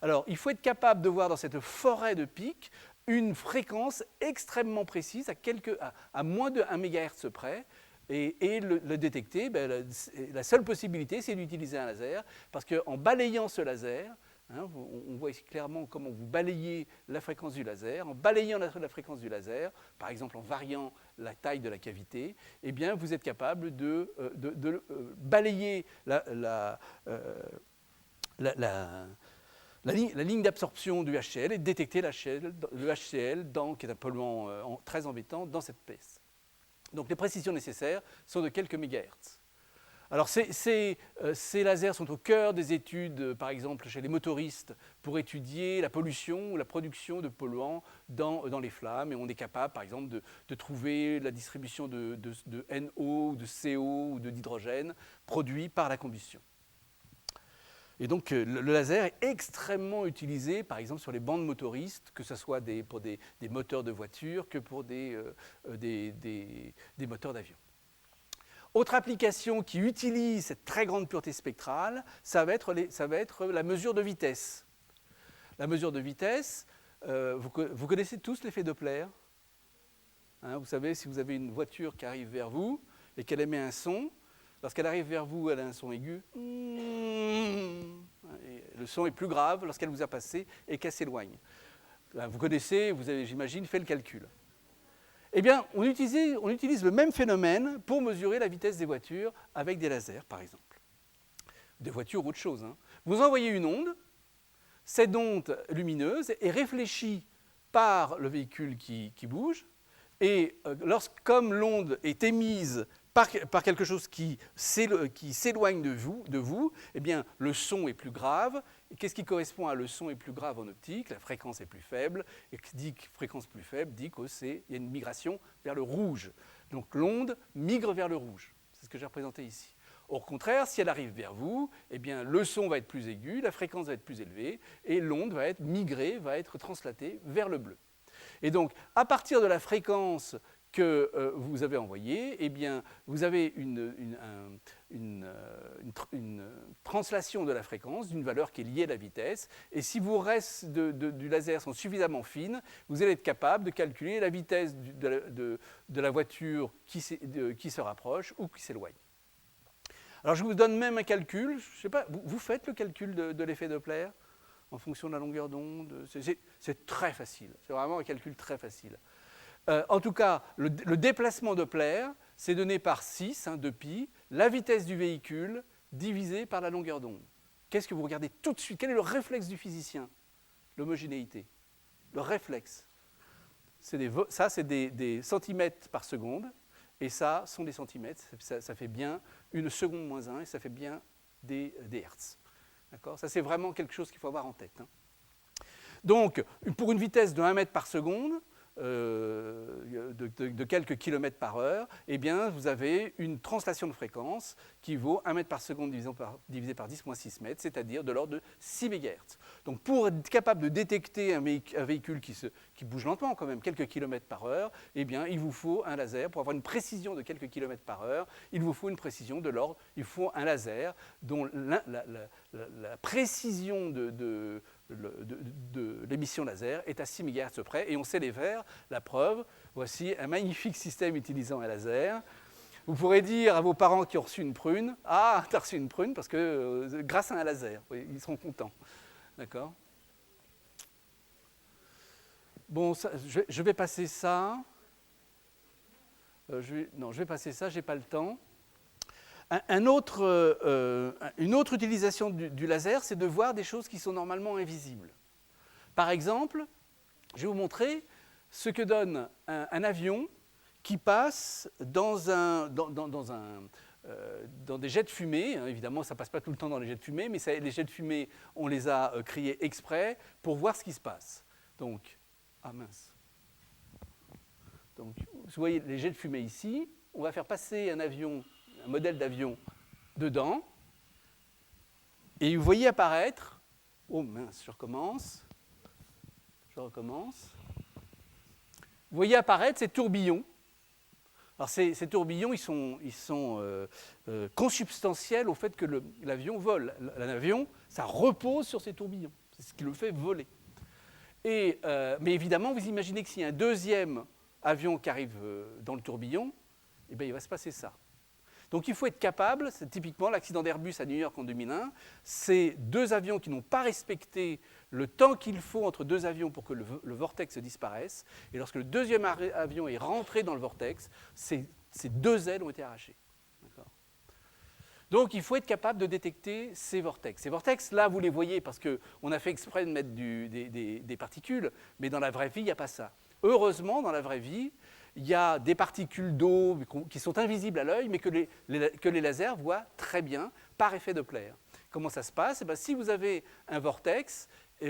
Alors il faut être capable de voir dans cette forêt de pics une fréquence extrêmement précise, à moins de 1 MHz près, et le détecter, la seule possibilité, c'est d'utiliser un laser, parce qu'en balayant ce laser, hein, on voit ici clairement comment vous balayez la fréquence du laser. En balayant la fréquence du laser, par exemple en variant la taille de la cavité, eh bien, vous êtes capable de balayer la ligne d'absorption du HCl et de détecter le HCl, qui est un polluant très embêtant, dans cette pièce. Donc les précisions nécessaires sont de quelques mégahertz. Alors ces lasers sont au cœur des études, par exemple chez les motoristes, pour étudier la pollution ou la production de polluants dans les flammes. Et on est capable, par exemple, de trouver la distribution de NO, de CO ou d'hydrogène produits par la combustion. Et donc le laser est extrêmement utilisé, par exemple, sur les bandes motoristes, que ce soit pour des moteurs de voiture que pour des moteurs d'avion. Autre application qui utilise cette très grande pureté spectrale, ça va être la mesure de vitesse. La mesure de vitesse, vous connaissez tous l'effet Doppler, hein, vous savez, si vous avez une voiture qui arrive vers vous et qu'elle émet un son, lorsqu'elle arrive vers vous, elle a un son aigu. Et le son est plus grave lorsqu'elle vous a passé et qu'elle s'éloigne. Vous connaissez, vous avez, j'imagine, fait le calcul. Eh bien, on utilise le même phénomène pour mesurer la vitesse des voitures avec des lasers, par exemple. Des voitures ou autre chose. Hein. Vous envoyez une onde, cette onde lumineuse est réfléchie par le véhicule qui bouge, et comme l'onde est émise par quelque chose qui s'éloigne de vous, eh bien, le son est plus grave. Et qu'est-ce qui correspond à le son est plus grave en optique? La fréquence est plus faible. Et qui dit fréquence plus faible dit qu'il y a une migration vers le rouge. Donc l'onde migre vers le rouge. C'est ce que j'ai représenté ici. Au contraire, si elle arrive vers vous, eh bien, le son va être plus aigu, la fréquence va être plus élevée, et l'onde va être migrée, va être translatée vers le bleu. Et donc, à partir de la fréquence que vous avez envoyée, eh bien, vous avez une translation de la fréquence d'une valeur qui est liée à la vitesse. Et si vos restes du laser sont suffisamment fines, vous allez être capable de calculer la vitesse de la voiture qui se rapproche ou qui s'éloigne. Alors, je vous donne même un calcul. Je ne sais pas, vous faites le calcul de l'effet Doppler en fonction de la longueur d'onde. C'est très facile. C'est vraiment un calcul très facile. En tout cas, le déplacement Doppler, c'est donné par 6, 2π, la vitesse du véhicule divisée par la longueur d'onde. Qu'est-ce que vous regardez tout de suite? Quel est le réflexe du physicien? L'homogénéité. Le réflexe. Ça, c'est des centimètres par seconde, et ça sont des centimètres. Ça fait bien une seconde moins 1, et ça fait bien des hertz. D'accord? Ça, c'est vraiment quelque chose qu'il faut avoir en tête. Hein. Donc, pour une vitesse de 1 mètre par seconde, de quelques kilomètres par heure, eh bien, vous avez une translation de fréquence qui vaut 1 mètre par seconde divisé par 10 moins 6 mètres, c'est-à-dire de l'ordre de 6 MHz. Donc, pour être capable de détecter un véhicule qui bouge lentement, quand même, quelques kilomètres par heure, eh bien, il vous faut un laser. Pour avoir une précision de quelques kilomètres par heure, il vous faut une précision de l'ordre, il faut un laser dont la précision de l'émission laser est à 6 MHz près, et on sait les faire. La preuve, voici un magnifique système utilisant un laser. Vous pourrez dire à vos parents qui ont reçu une prune, « Ah, tu as reçu une prune parce que grâce à un laser. » Ils seront contents. D'accord ? Bon, ça, je vais passer ça. Non, je vais passer ça, je n'ai pas le temps. Une autre utilisation du laser, c'est de voir des choses qui sont normalement invisibles. Par exemple, je vais vous montrer ce que donne un avion qui passe dans des jets de fumée. Évidemment, ça ne passe pas tout le temps dans les jets de fumée, mais les jets de fumée, on les a créés exprès pour voir ce qui se passe. Donc, ah mince. Donc, vous voyez les jets de fumée ici. On va faire passer un modèle d'avion dedans. Et vous voyez apparaître, oh mince, je recommence. Vous voyez apparaître ces tourbillons. Alors ces tourbillons, ils sont consubstantiels au fait que l'avion vole. L'avion, ça repose sur ces tourbillons. C'est ce qui le fait voler. Mais évidemment, vous imaginez que s'il y a un deuxième avion qui arrive dans le tourbillon, eh bien, il va se passer ça. Donc il faut être capable, c'est typiquement l'accident d'Airbus à New York en 2001, c'est deux avions qui n'ont pas respecté le temps qu'il faut entre deux avions pour que le vortex disparaisse, et lorsque le deuxième avion est rentré dans le vortex, ces deux ailes ont été arrachées. D'accord ? Donc il faut être capable de détecter ces vortex. Ces vortex, là, vous les voyez parce qu'on a fait exprès de mettre des particules, mais dans la vraie vie, il n'y a pas ça. Heureusement, dans la vraie vie, il y a des particules d'eau qui sont invisibles à l'œil, mais que les lasers voient très bien par effet Doppler. Comment ça se passe ? Si vous avez un vortex,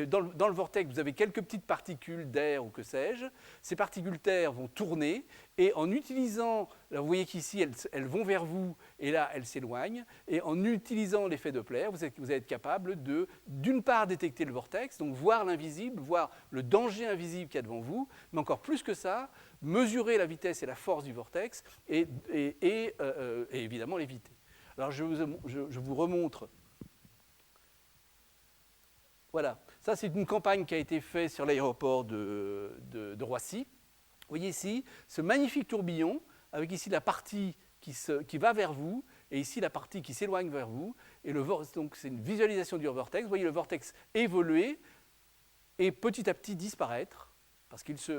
dans le vortex, vous avez quelques petites particules d'air ou que sais-je. Ces particules d'air vont tourner et en utilisant, là, vous voyez qu'ici, elles vont vers vous et là, elles s'éloignent. Et en utilisant l'effet Doppler, vous allez être capable d'une part, détecter le vortex, donc voir l'invisible, voir le danger invisible qu'il y a devant vous, mais encore plus que ça, mesurer la vitesse et la force du vortex et évidemment l'éviter. Alors, je vous remontre. Voilà, ça c'est une campagne qui a été faite sur l'aéroport de Roissy. Vous voyez ici ce magnifique tourbillon, avec ici la partie qui va vers vous, et ici la partie qui s'éloigne vers vous. Et donc c'est une visualisation du vortex. Vous voyez le vortex évoluer et petit à petit disparaître, parce qu'il se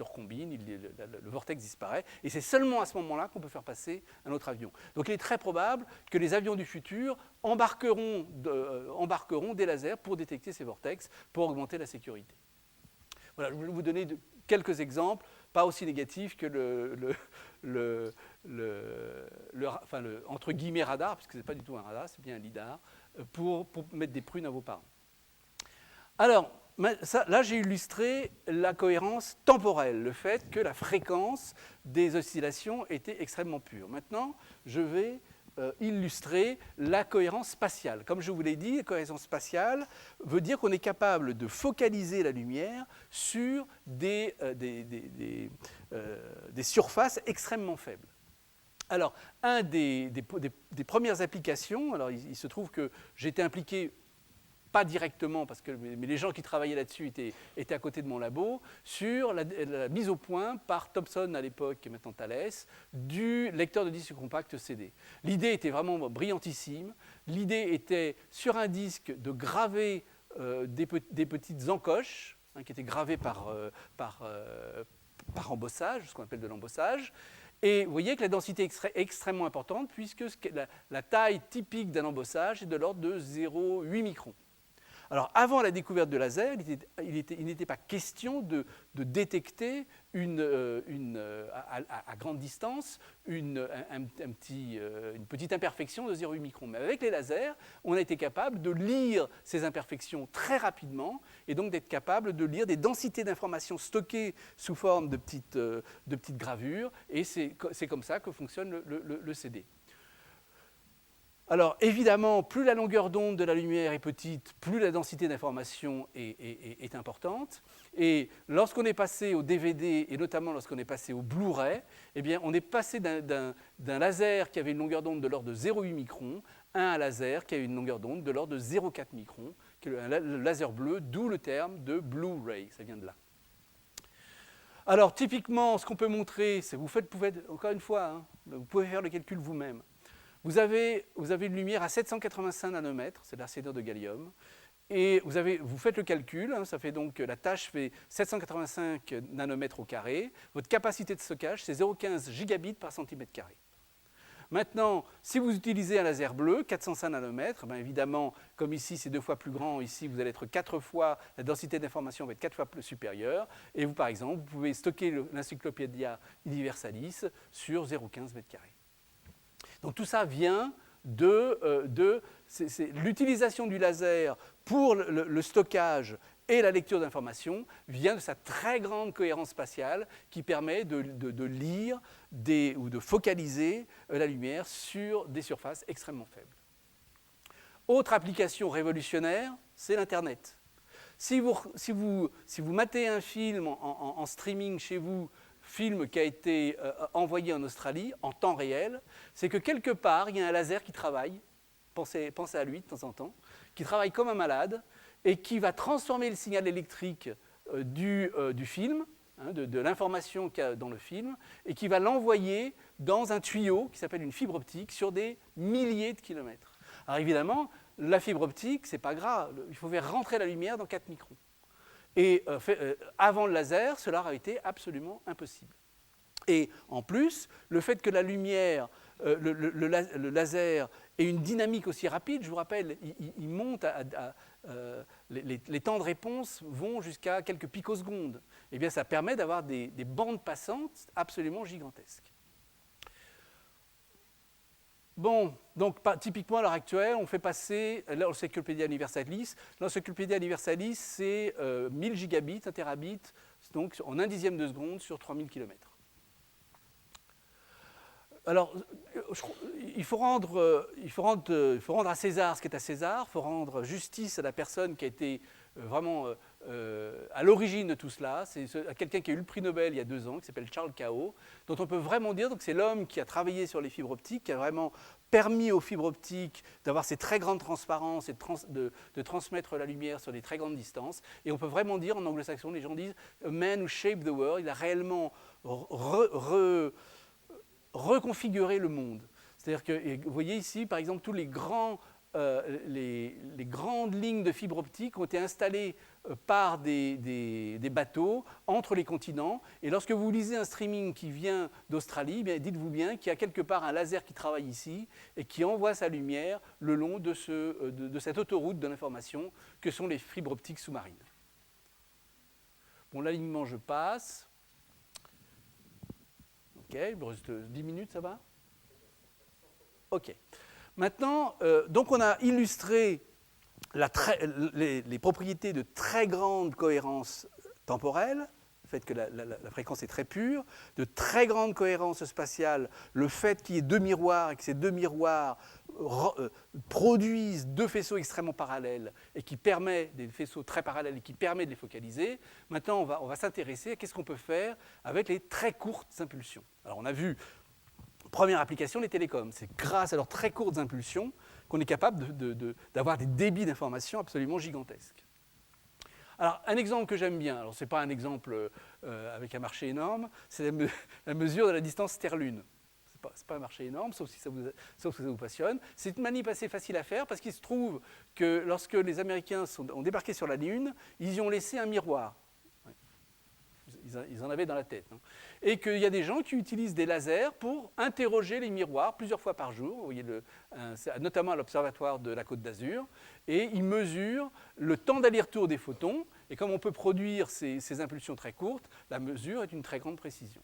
recombine, le vortex disparaît, et c'est seulement à ce moment-là qu'on peut faire passer un autre avion. Donc il est très probable que les avions du futur embarqueront des lasers pour détecter ces vortex, pour augmenter la sécurité. Voilà, je voulais vous donner quelques exemples, pas aussi négatifs que entre guillemets radar, puisque ce n'est pas du tout un radar, c'est bien un lidar, pour mettre des prunes à vos parents. Alors, là, j'ai illustré la cohérence temporelle, le fait que la fréquence des oscillations était extrêmement pure. Maintenant, je vais illustrer la cohérence spatiale. Comme je vous l'ai dit, la cohérence spatiale veut dire qu'on est capable de focaliser la lumière sur des surfaces extrêmement faibles. Alors, des premières applications, alors il se trouve que j'étais impliqué pas directement, mais les gens qui travaillaient là-dessus étaient à côté de mon labo, sur la mise au point par Thomson à l'époque, et maintenant Thales, du lecteur de disque compact CD. L'idée était vraiment brillantissime. L'idée était, sur un disque, de graver des petites encoches, qui étaient gravées par embossage, ce qu'on appelle de l'embossage. Et vous voyez que la densité est extrêmement importante, puisque la taille typique d'un embossage est de l'ordre de 0,8 microns. Alors, avant la découverte de laser, il n'était pas question de détecter à grande distance une petite imperfection de 0,8 microns. Mais avec les lasers, on a été capable de lire ces imperfections très rapidement et donc d'être capable de lire des densités d'informations stockées sous forme de petites gravures. Et c'est comme ça que fonctionne le CD. Alors, évidemment, plus la longueur d'onde de la lumière est petite, plus la densité d'information est importante. Et lorsqu'on est passé au DVD, et notamment lorsqu'on est passé au Blu-ray, eh bien, on est passé d'un laser qui avait une longueur d'onde de l'ordre de 0,8 microns à un laser qui a une longueur d'onde de l'ordre de 0,4 microns, qui est le laser bleu, d'où le terme de Blu-ray, ça vient de là. Alors, typiquement, ce qu'on peut montrer, c'est encore une fois, hein, vous pouvez faire le calcul vous-même. Vous avez une lumière à 785 nanomètres, c'est l'arsénium de gallium, et vous faites le calcul, hein, ça fait donc, la tâche fait 785 nanomètres au carré, votre capacité de stockage, c'est 0,15 gigabits par centimètre carré. Maintenant, si vous utilisez un laser bleu, 405 nanomètres, ben évidemment, comme ici c'est 2 fois plus grand, ici vous allez être 4 fois, la densité d'information va être 4 fois plus supérieure, et vous, par exemple, vous pouvez stocker l'Encyclopædia Universalis sur 0,15 mètres carrés. Donc tout ça vient c'est l'utilisation du laser pour le stockage et la lecture d'informations vient de sa très grande cohérence spatiale qui permet de lire ou de focaliser la lumière sur des surfaces extrêmement faibles. Autre application révolutionnaire, c'est l'Internet. Si vous matez un film en streaming chez vous, film qui a été envoyé en Australie en temps réel, c'est que quelque part, il y a un laser qui travaille, pensez à lui de temps en temps, qui travaille comme un malade et qui va transformer le signal électrique du film, hein, de l'information qu'il y a dans le film, et qui va l'envoyer dans un tuyau qui s'appelle une fibre optique sur des milliers de kilomètres. Alors évidemment, la fibre optique, c'est pas grave, il faut faire rentrer la lumière dans 4 microns. Et avant le laser, cela aurait été absolument impossible. Et en plus, le fait que la lumière, le laser ait une dynamique aussi rapide, je vous rappelle, il monte les temps de réponse vont jusqu'à quelques picosecondes. Eh bien, ça permet d'avoir des bandes passantes absolument gigantesques. Bon, donc typiquement à l'heure actuelle, on fait passer l'Encyclopædia Universalis. L'Encyclopædia Universalis, c'est 1000 gigabits, 1 terabit, donc en 1/10 de seconde sur 3000 km. Alors, il faut rendre à César ce qui est à César, il faut rendre justice à la personne qui a été vraiment à l'origine de tout cela. C'est quelqu'un qui a eu le prix Nobel il y a 2 ans, qui s'appelle Charles Cao, dont on peut vraiment dire que c'est l'homme qui a travaillé sur les fibres optiques, qui a vraiment permis aux fibres optiques d'avoir ces très grandes transparences et de transmettre la lumière sur des très grandes distances. Et on peut vraiment dire, en anglo-saxon, les gens disent « a man who shaped the world », il a réellement reconfigurer le monde. C'est-à-dire que, vous voyez ici, par exemple, tous les grandes lignes de fibre optique ont été installées par des bateaux entre les continents. Et lorsque vous lisez un streaming qui vient d'Australie, dites-vous bien qu'il y a quelque part un laser qui travaille ici et qui envoie sa lumière le long de cette autoroute de l'information que sont les fibres optiques sous-marines. Bon, l'alignement, je passe. Ok, il me reste 10 minutes, ça va? Ok. Maintenant, donc on a illustré les propriétés de très grande cohérence temporelle, le fait que la fréquence est très pure, de très grande cohérence spatiale, le fait qu'il y ait 2 miroirs et que ces 2 miroirs produisent 2 faisceaux extrêmement parallèles et qui permet des faisceaux très parallèles et qui permet de les focaliser. Maintenant, on va s'intéresser à qu'est-ce qu'on peut faire avec les très courtes impulsions. Alors, on a vu, première application, les télécoms. C'est grâce à leurs très courtes impulsions qu'on est capable d'avoir des débits d'information absolument gigantesques. Alors, un exemple que j'aime bien, alors ce n'est pas un exemple avec un marché énorme, c'est la mesure de la distance Terre-Lune. Ce n'est pas un marché énorme, sauf si ça vous passionne. C'est une manip assez facile à faire parce qu'il se trouve que lorsque les Américains ont débarqué sur la Lune, ils y ont laissé un miroir. Ils ils en avaient dans la tête. Hein. Et qu'il y a des gens qui utilisent des lasers pour interroger les miroirs plusieurs fois par jour, vous voyez notamment à l'Observatoire de la Côte d'Azur, et ils mesurent le temps d'aller-retour des photons, et comme on peut produire ces impulsions très courtes, la mesure est d'une très grande précision.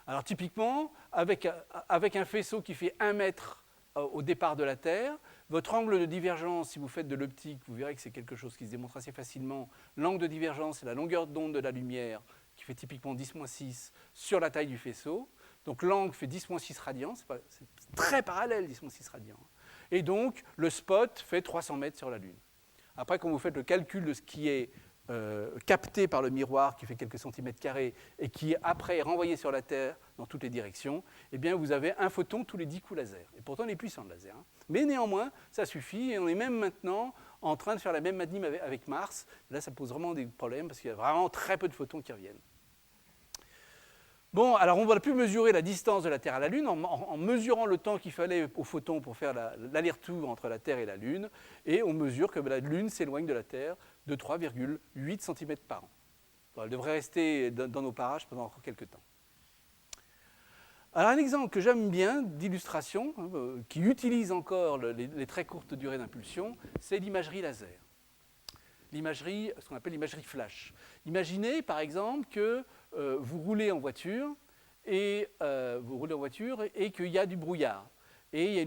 Alors typiquement, avec un faisceau qui fait 1 mètre au départ de la Terre, votre angle de divergence, si vous faites de l'optique, vous verrez que c'est quelque chose qui se démontre assez facilement. L'angle de divergence, c'est la longueur d'onde de la lumière, qui fait typiquement 10-6 sur la taille du faisceau. Donc l'angle fait 10-6 radians, c'est très parallèle 10-6 radians. Et donc le spot fait 300 mètres sur la Lune. Après, quand vous faites le calcul de ce qui est capté par le miroir, qui fait quelques centimètres carrés, et qui après est renvoyé sur la Terre dans toutes les directions, eh bien vous avez un photon tous les 10 coups laser. Et pourtant, il est puissant le laser. Hein. Mais néanmoins, ça suffit, et on est même maintenant en train de faire la même anime avec Mars. Là, ça pose vraiment des problèmes, parce qu'il y a vraiment très peu de photons qui reviennent. Bon, alors on ne va plus mesurer la distance de la Terre à la Lune en mesurant le temps qu'il fallait aux photons pour faire l'aller-retour entre la Terre et la Lune, et on mesure que la Lune s'éloigne de la Terre de 3,8 cm par an. Alors, elle devrait rester dans nos parages pendant encore quelques temps. Alors un exemple que j'aime bien d'illustration, qui utilise encore les très courtes durées d'impulsion, c'est l'imagerie laser. L'imagerie, ce qu'on appelle l'imagerie flash. Imaginez par exemple que vous roulez en voiture et qu'il y a du brouillard. Et il y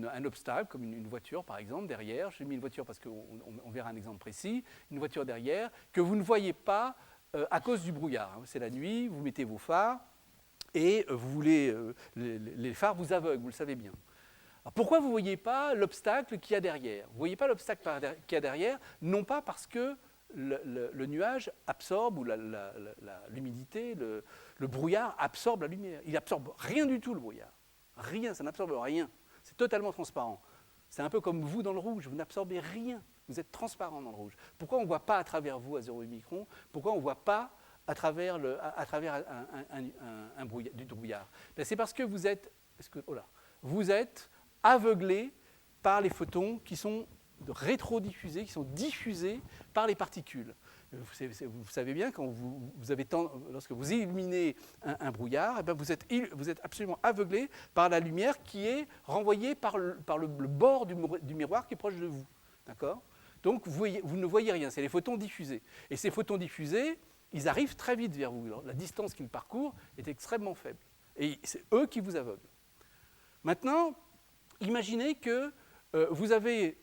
a un obstacle, comme une voiture par exemple, derrière. J'ai mis une voiture parce qu'on verra un exemple précis. Une voiture derrière que vous ne voyez pas à cause du brouillard. C'est la nuit, vous mettez vos phares et les phares vous aveuglent, vous le savez bien. Alors pourquoi vous ne voyez pas l'obstacle qu'il y a derrière? Vous ne voyez pas l'obstacle qu'il y a derrière, non pas parce que le nuage absorbe, ou l'humidité, le brouillard absorbe la lumière. Il n'absorbe rien du tout, le brouillard. Rien, ça n'absorbe rien. C'est totalement transparent. C'est un peu comme vous dans le rouge, vous n'absorbez rien. Vous êtes transparent dans le rouge. Pourquoi on ne voit pas à travers vous à 0,8 microns? Pourquoi on ne voit pas à travers du brouillard? C'est parce que vous êtes aveuglé par les photons qui sont rétrodiffusés, qui sont diffusés par les particules. Vous savez bien, lorsque vous illuminez un brouillard, eh bien vous êtes absolument aveuglé par la lumière qui est renvoyée par le bord du miroir qui est proche de vous. D'accord ? Donc vous ne voyez rien, c'est les photons diffusés. Et ces photons diffusés, ils arrivent très vite vers vous. Alors, la distance qu'ils parcourent est extrêmement faible. Et c'est eux qui vous aveuglent. Maintenant, imaginez que vous avez...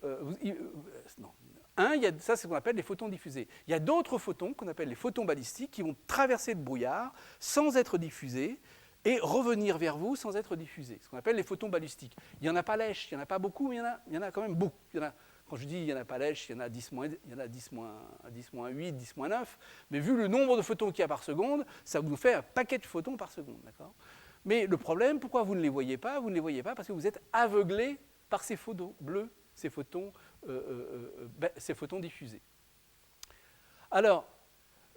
ça, c'est ce qu'on appelle les photons diffusés. Il y a d'autres photons qu'on appelle les photons balistiques qui vont traverser le brouillard sans être diffusés et revenir vers vous sans être diffusés. Ce qu'on appelle les photons balistiques. Il n'y en a pas lèche, il n'y en a pas beaucoup, mais il y en a quand même beaucoup. Quand je dis il n'y en a pas lèche, il y en a 10 moins 8, 10 moins 9. Mais vu le nombre de photons qu'il y a par seconde, ça vous fait un paquet de photons par seconde. D'accord ? Mais le problème, pourquoi vous ne les voyez pas? Vous ne les voyez pas parce que vous êtes aveuglé par ces photons bleus, ces photons diffusés. Alors,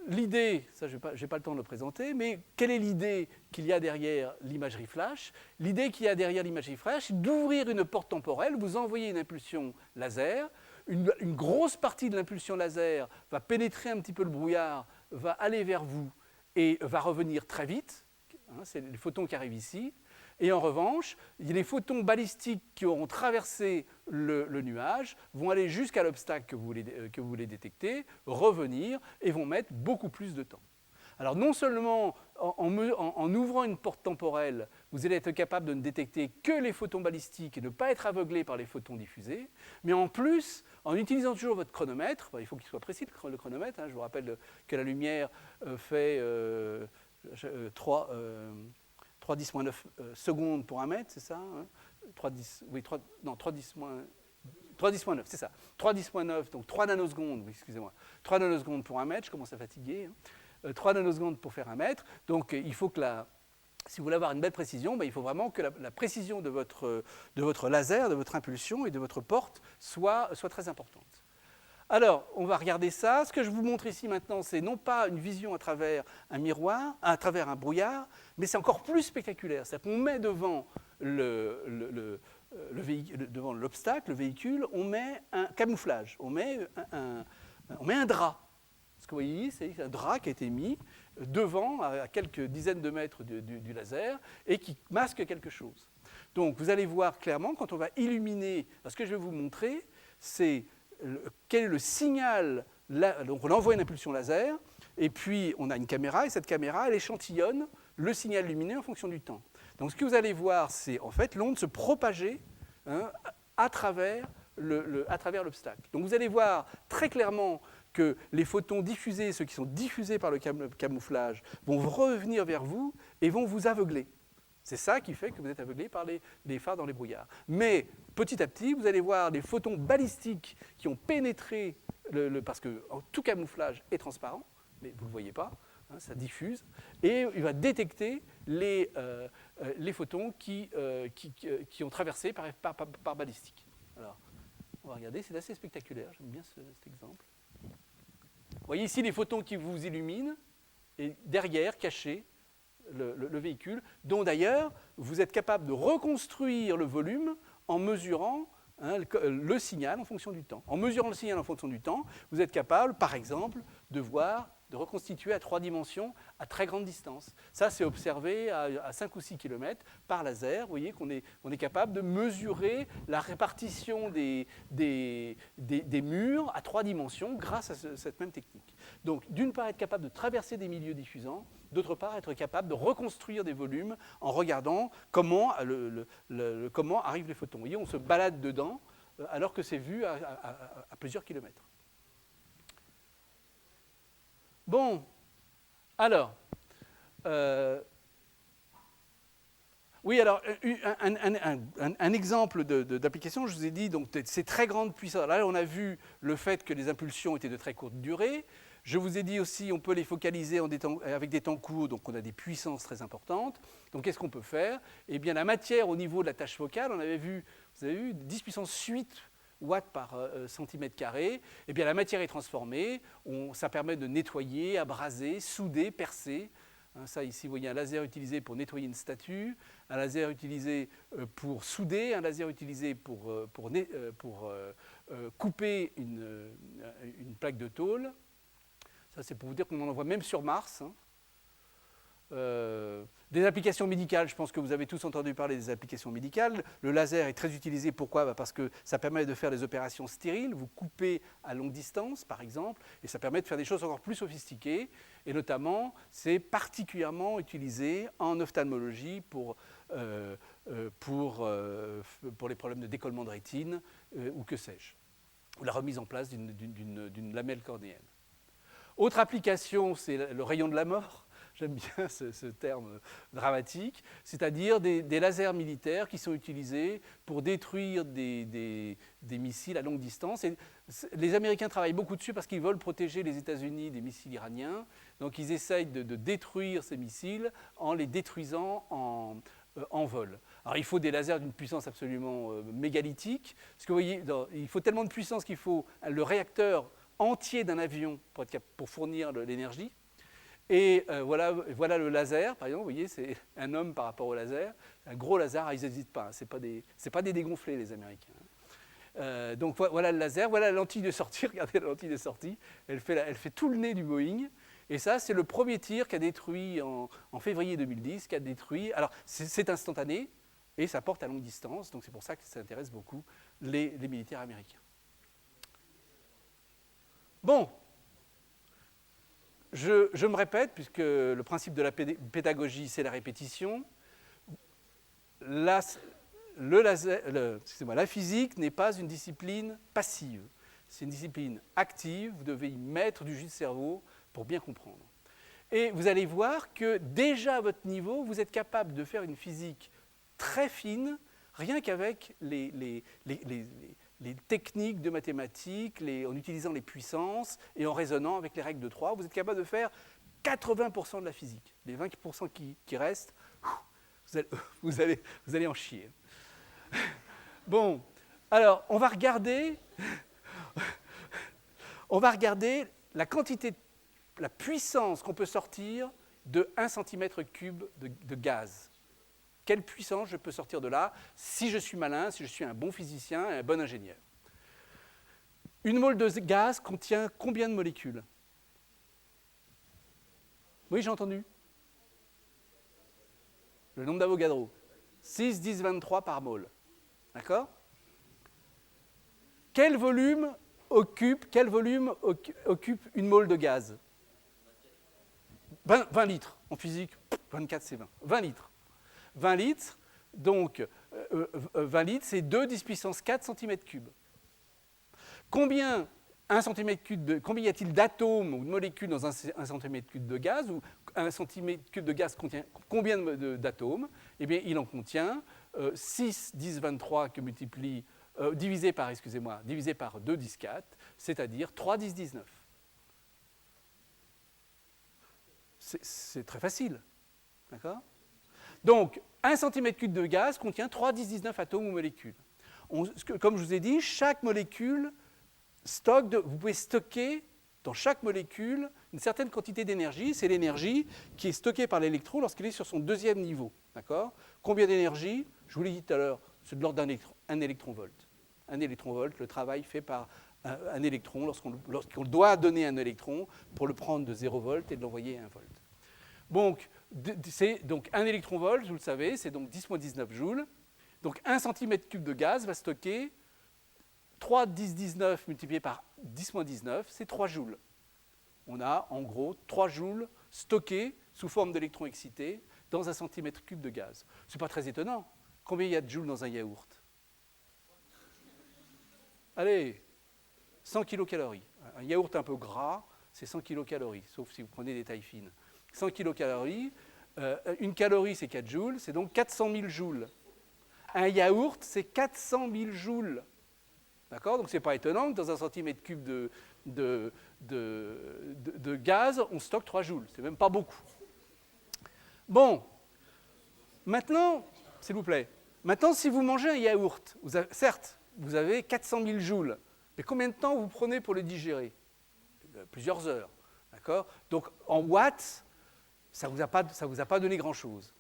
l'idée, ça je n'ai pas le temps de le présenter, mais quelle est l'idée qu'il y a derrière l'imagerie flash? L'idée qu'il y a derrière l'imagerie flash, c'est d'ouvrir une porte temporelle, vous envoyez une impulsion laser, une grosse partie de l'impulsion laser va pénétrer un petit peu le brouillard, va aller vers vous et va revenir très vite, c'est les photons qui arrivent ici. Et en revanche, les photons balistiques qui auront traversé le nuage vont aller jusqu'à l'obstacle que vous voulez détecter, revenir et vont mettre beaucoup plus de temps. Alors non seulement en ouvrant une porte temporelle, vous allez être capable de ne détecter que les photons balistiques et ne pas être aveuglé par les photons diffusés, mais en plus, en utilisant toujours votre chronomètre, il faut qu'il soit précis le chronomètre, je vous rappelle que la lumière fait 3 10-9 secondes pour 1 mètre, c'est ça hein 3-10-9, c'est ça. 3-10-9, donc 3 nanosecondes, excusez-moi. 3 nanosecondes pour 1 mètre, je commence à fatiguer. 3 nanosecondes pour faire 1 mètre. Donc il faut que si vous voulez avoir une belle précision, il faut vraiment que la précision de votre laser, de votre impulsion et de votre porte soit très importante. Alors, on va regarder ça. Ce que je vous montre ici maintenant, c'est non pas une vision à travers un miroir, à travers un brouillard, mais c'est encore plus spectaculaire. C'est-à-dire qu'on met devant devant l'obstacle, le véhicule, on met un camouflage, on met un drap. Ce que vous voyez, c'est un drap qui a été mis devant, à quelques dizaines de mètres du laser, et qui masque quelque chose. Donc vous allez voir clairement, quand on va illuminer, ce que je vais vous montrer, c'est quel est le signal. Donc on envoie une impulsion laser, et puis on a une caméra, et cette caméra, elle échantillonne le signal lumineux en fonction du temps. Donc ce que vous allez voir, c'est en fait l'onde se propager à travers l'obstacle. Donc vous allez voir très clairement que les photons diffusés, ceux qui sont diffusés par le camouflage, vont revenir vers vous et vont vous aveugler. C'est ça qui fait que vous êtes aveuglé par les phares dans les brouillards. Mais petit à petit, vous allez voir des photons balistiques qui ont pénétré, parce que tout camouflage est transparent, mais vous ne le voyez pas, ça diffuse, et il va détecter les photons qui ont traversé par balistique. Alors, on va regarder, c'est assez spectaculaire, j'aime bien cet exemple. Vous voyez ici les photons qui vous illuminent, et derrière, cachés, le véhicule, dont d'ailleurs, vous êtes capable de reconstruire le volume en mesurant le signal en fonction du temps. En mesurant le signal en fonction du temps, vous êtes capable, par exemple, de reconstituer à 3 dimensions à très grande distance. Ça, c'est observé à 5 ou 6 km par laser. Vous voyez qu'on est capable de mesurer la répartition des murs à 3 dimensions grâce à cette même technique. Donc, d'une part, être capable de traverser des milieux diffusants, d'autre part, être capable de reconstruire des volumes en regardant comment arrivent les photons. Vous voyez, on se balade dedans alors que c'est vu à plusieurs kilomètres. Bon, alors, oui, alors, un exemple d'application, je vous ai dit, donc, c'est très grande puissance. Là, on a vu le fait que les impulsions étaient de très courte durée. Je vous ai dit aussi, on peut les focaliser avec des temps courts, donc on a des puissances très importantes. Donc, qu'est-ce qu'on peut faire? Eh bien, la matière au niveau de la tâche focale, vous avez vu 10 puissance 8 watts par centimètre carré. Eh bien, la matière est transformée. Ça permet de nettoyer, abraser, souder, percer. Ça, ici, vous voyez un laser utilisé pour nettoyer une statue, un laser utilisé pour souder, un laser utilisé pour couper une plaque de tôle. Ça, c'est pour vous dire qu'on en voit même sur Mars. Des applications médicales, je pense que vous avez tous entendu parler des applications médicales. Le laser est très utilisé, pourquoi? Parce que ça permet de faire des opérations stériles, vous coupez à longue distance par exemple, et ça permet de faire des choses encore plus sophistiquées, et notamment c'est particulièrement utilisé en ophtalmologie pour les problèmes de décollement de rétine, ou que sais-je, ou la remise en place d'une lamelle cornéenne. Autre application, c'est le rayon de la mort. J'aime bien ce terme dramatique, c'est-à-dire des lasers militaires qui sont utilisés pour détruire des missiles à longue distance. Et les Américains travaillent beaucoup dessus parce qu'ils veulent protéger les États-Unis des missiles iraniens. Donc ils essayent de détruire ces missiles en les détruisant en vol. Alors il faut des lasers d'une puissance absolument mégalithique. Parce que vous voyez, il faut tellement de puissance qu'il faut le réacteur entier d'un avion pour fournir l'énergie. Et voilà le laser, par exemple, vous voyez, c'est un homme par rapport au laser. Un gros laser, ils n'hésitent pas, ce n'est pas des dégonflés, les Américains. Donc voilà le laser, voilà la lentille de sortie, regardez la lentille de sortie, elle fait tout le nez du Boeing. Et ça, c'est le premier tir qu'a détruit en février 2010, qu'a détruit. Alors, c'est instantané et ça porte à longue distance, donc c'est pour ça que ça intéresse beaucoup les militaires américains. Bon. Je me répète, puisque le principe de la pédagogie, c'est la répétition. La physique n'est pas une discipline passive. C'est une discipline active. Vous devez y mettre du jus de cerveau pour bien comprendre. Et vous allez voir que déjà à votre niveau, vous êtes capable de faire une physique très fine, rien qu'avec les techniques de mathématiques, en utilisant les puissances et en raisonnant avec les règles de 3, vous êtes capable de faire 80% de la physique. Les 20% qui restent, vous allez en chier. Bon, alors on va regarder la quantité, la puissance qu'on peut sortir de 1 cm3 de gaz. Quelle puissance je peux sortir de là si je suis malin, si je suis un bon physicien et un bon ingénieur? Une mole de gaz contient combien de molécules? Oui, j'ai entendu. Le nombre d'Avogadro. 6, 10, 23 par mole. D'accord? Quel volume occupe une mole de gaz? 20 litres. En physique, 24 c'est 20. 20 litres. 20 litres, donc 20 litres, c'est 2 10 puissance 4 cm3. Combien y a-t-il d'atomes ou de molécules dans un cm3 de gaz? Ou un cm3 de gaz contient combien d'atomes? Eh bien, il en contient 6 10 23 divisé par 2 10 4, c'est-à-dire 3 10 19. C'est très facile. D'accord? Donc, 1 cm3 de gaz contient 3 10 19 atomes ou molécules. Comme je vous ai dit, chaque molécule vous pouvez stocker dans chaque molécule une certaine quantité d'énergie. C'est l'énergie qui est stockée par l'électron lorsqu'il est sur son deuxième niveau. D'accord? Combien d'énergie? Je vous l'ai dit tout à l'heure, c'est de l'ordre d'un électron-volt. Un électron-volt, le travail fait par un électron lorsqu'on doit donner un électron pour le prendre de 0 volt et de l'envoyer à 1 volt. Donc, un électron-volt, vous le savez, c'est donc 10-19 joules. Donc 1 cm3 de gaz va stocker 3 10 19 multiplié par 10-19, c'est 3 joules. On a en gros 3 joules stockés sous forme d'électrons excités dans 1 cm3 de gaz. Ce n'est pas très étonnant. Combien il y a de joules dans un yaourt? Allez, 100 kcal. Un yaourt un peu gras, c'est 100 kcal, sauf si vous prenez des tailles fines. 100 kcal, une calorie c'est 4 joules, c'est donc 400 000 joules. Un yaourt, c'est 400 000 joules. D'accord? Donc, ce n'est pas étonnant que dans 1 cm3 de gaz, on stocke 3 joules. Ce n'est même pas beaucoup. Bon. Maintenant, s'il vous plaît, si vous mangez un yaourt, certes, vous avez 400 000 joules, mais combien de temps vous prenez pour le digérer? Plusieurs heures. D'accord? Donc, en watts, ça ne vous a pas donné grand-chose.